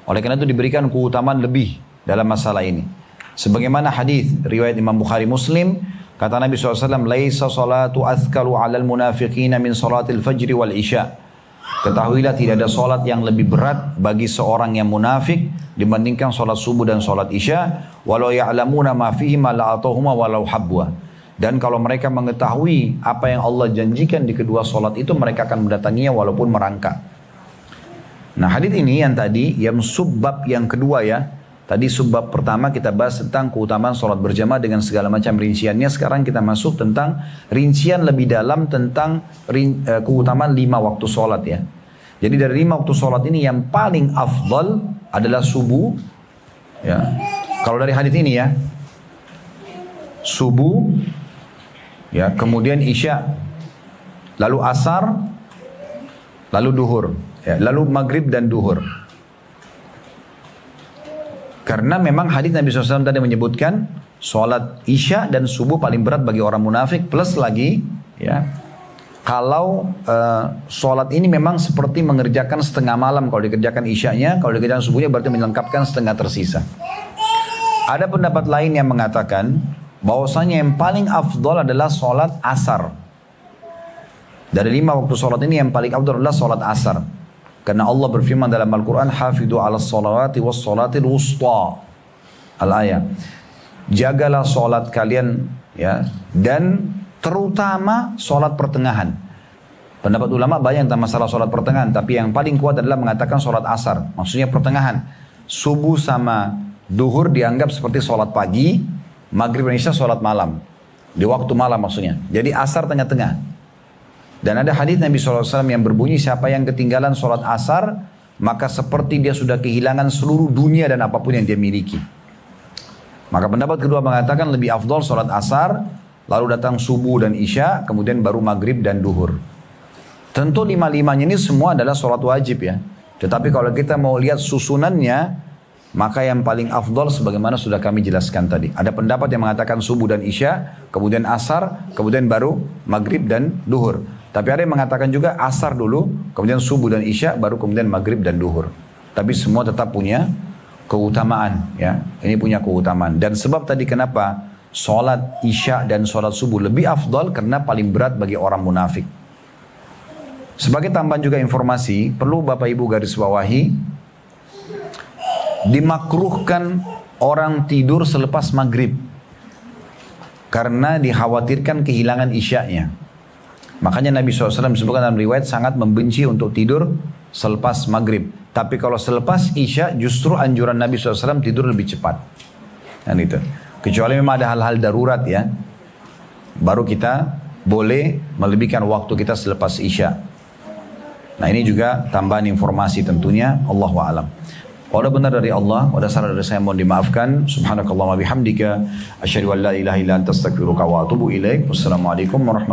Oleh karena itu diberikan keutamaan lebih dalam masalah ini. Sebagaimana hadis riwayat Imam Bukhari Muslim, kata Nabi SAW, "Laisa salatu athkalu alal munafiqina min salatil fajri wal isya." Ketahuilah tidak ada solat yang lebih berat bagi seorang yang munafik dibandingkan solat subuh dan solat isya. Walau ya'lamuna ma fihima la'atauhuma walau habwa. Dan kalau mereka mengetahui apa yang Allah janjikan di kedua solat itu, mereka akan mendatanginya walaupun merangkak. Nah, hadis ini yang tadi, yang subbab yang kedua ya. Tadi subbab pertama kita bahas tentang keutamaan solat berjamaah dengan segala macam rinciannya. Sekarang kita masuk tentang rincian lebih dalam tentang keutamaan 5 waktu solat ya. Jadi dari 5 waktu solat ini yang paling afdal adalah subuh ya. Kalau dari hadis ini ya, subuh, ya, kemudian isya, lalu asar, lalu duhur, ya, lalu maghrib dan duhur. Karena memang hadis Nabi SAW tadi menyebutkan sholat isya dan subuh paling berat bagi orang munafik, plus lagi, ya, kalau sholat ini memang seperti mengerjakan setengah malam kalau dikerjakan isyanya, kalau dikerjakan subuhnya berarti melengkapkan setengah tersisa. Ada pendapat lain yang mengatakan bahwasanya yang paling afdol adalah sholat asar. Dari 5 waktu sholat ini yang paling afdol adalah sholat asar. Karena Allah berfirman dalam Al-Quran, "Hafidhu ala sholawati was sholatil wusta." Al-ayat. Jagalah sholat kalian ya, dan terutama sholat pertengahan. Pendapat ulama banyak tentang masalah sholat pertengahan, tapi yang paling kuat adalah mengatakan sholat asar. Maksudnya pertengahan. Subuh sama duhur dianggap seperti sholat pagi, maghrib dan isya sholat malam. Di waktu malam maksudnya. Jadi asar tengah-tengah. Dan ada hadis Nabi SAW yang berbunyi, siapa yang ketinggalan sholat asar, maka seperti dia sudah kehilangan seluruh dunia dan apapun yang dia miliki. Maka pendapat kedua mengatakan lebih afdol sholat asar, lalu datang subuh dan isya, kemudian baru maghrib dan duhur. Tentu 5-5-nya ini semua adalah sholat wajib ya. Tetapi kalau kita mau lihat susunannya, maka yang paling afdol sebagaimana sudah kami jelaskan tadi. Ada pendapat yang mengatakan subuh dan isya, kemudian asar, kemudian baru maghrib dan duhur. Tapi ada yang mengatakan juga asar dulu, kemudian subuh dan isya, baru kemudian maghrib dan duhur. Tapi semua tetap punya keutamaan ya. Ini punya keutamaan. Dan sebab tadi kenapa sholat isya dan sholat subuh lebih afdol, karena paling berat bagi orang munafik. Sebagai tambahan juga informasi, perlu Bapak Ibu garis bawahi, dimakruhkan orang tidur selepas maghrib karena dikhawatirkan kehilangan isyanya. Makanya Nabi SAW disebutkan dalam riwayat sangat membenci untuk tidur selepas maghrib. Tapi kalau selepas isya justru anjuran Nabi SAW tidur lebih cepat. Dan itu. Kecuali memang ada hal-hal darurat ya, baru kita boleh melebihkan waktu kita selepas isya. Nah ini juga tambahan informasi tentunya. Allahu a'lam. Kalau benar dari Allah, kalau salah dari saya mohon dimaafkan. Subhanakallahumma bihamdika, asyhadu an la ilaha illa anta astaghfiruka wa atubu ilaik. Wassalamualaikum warahmatullahi wabarakatuh.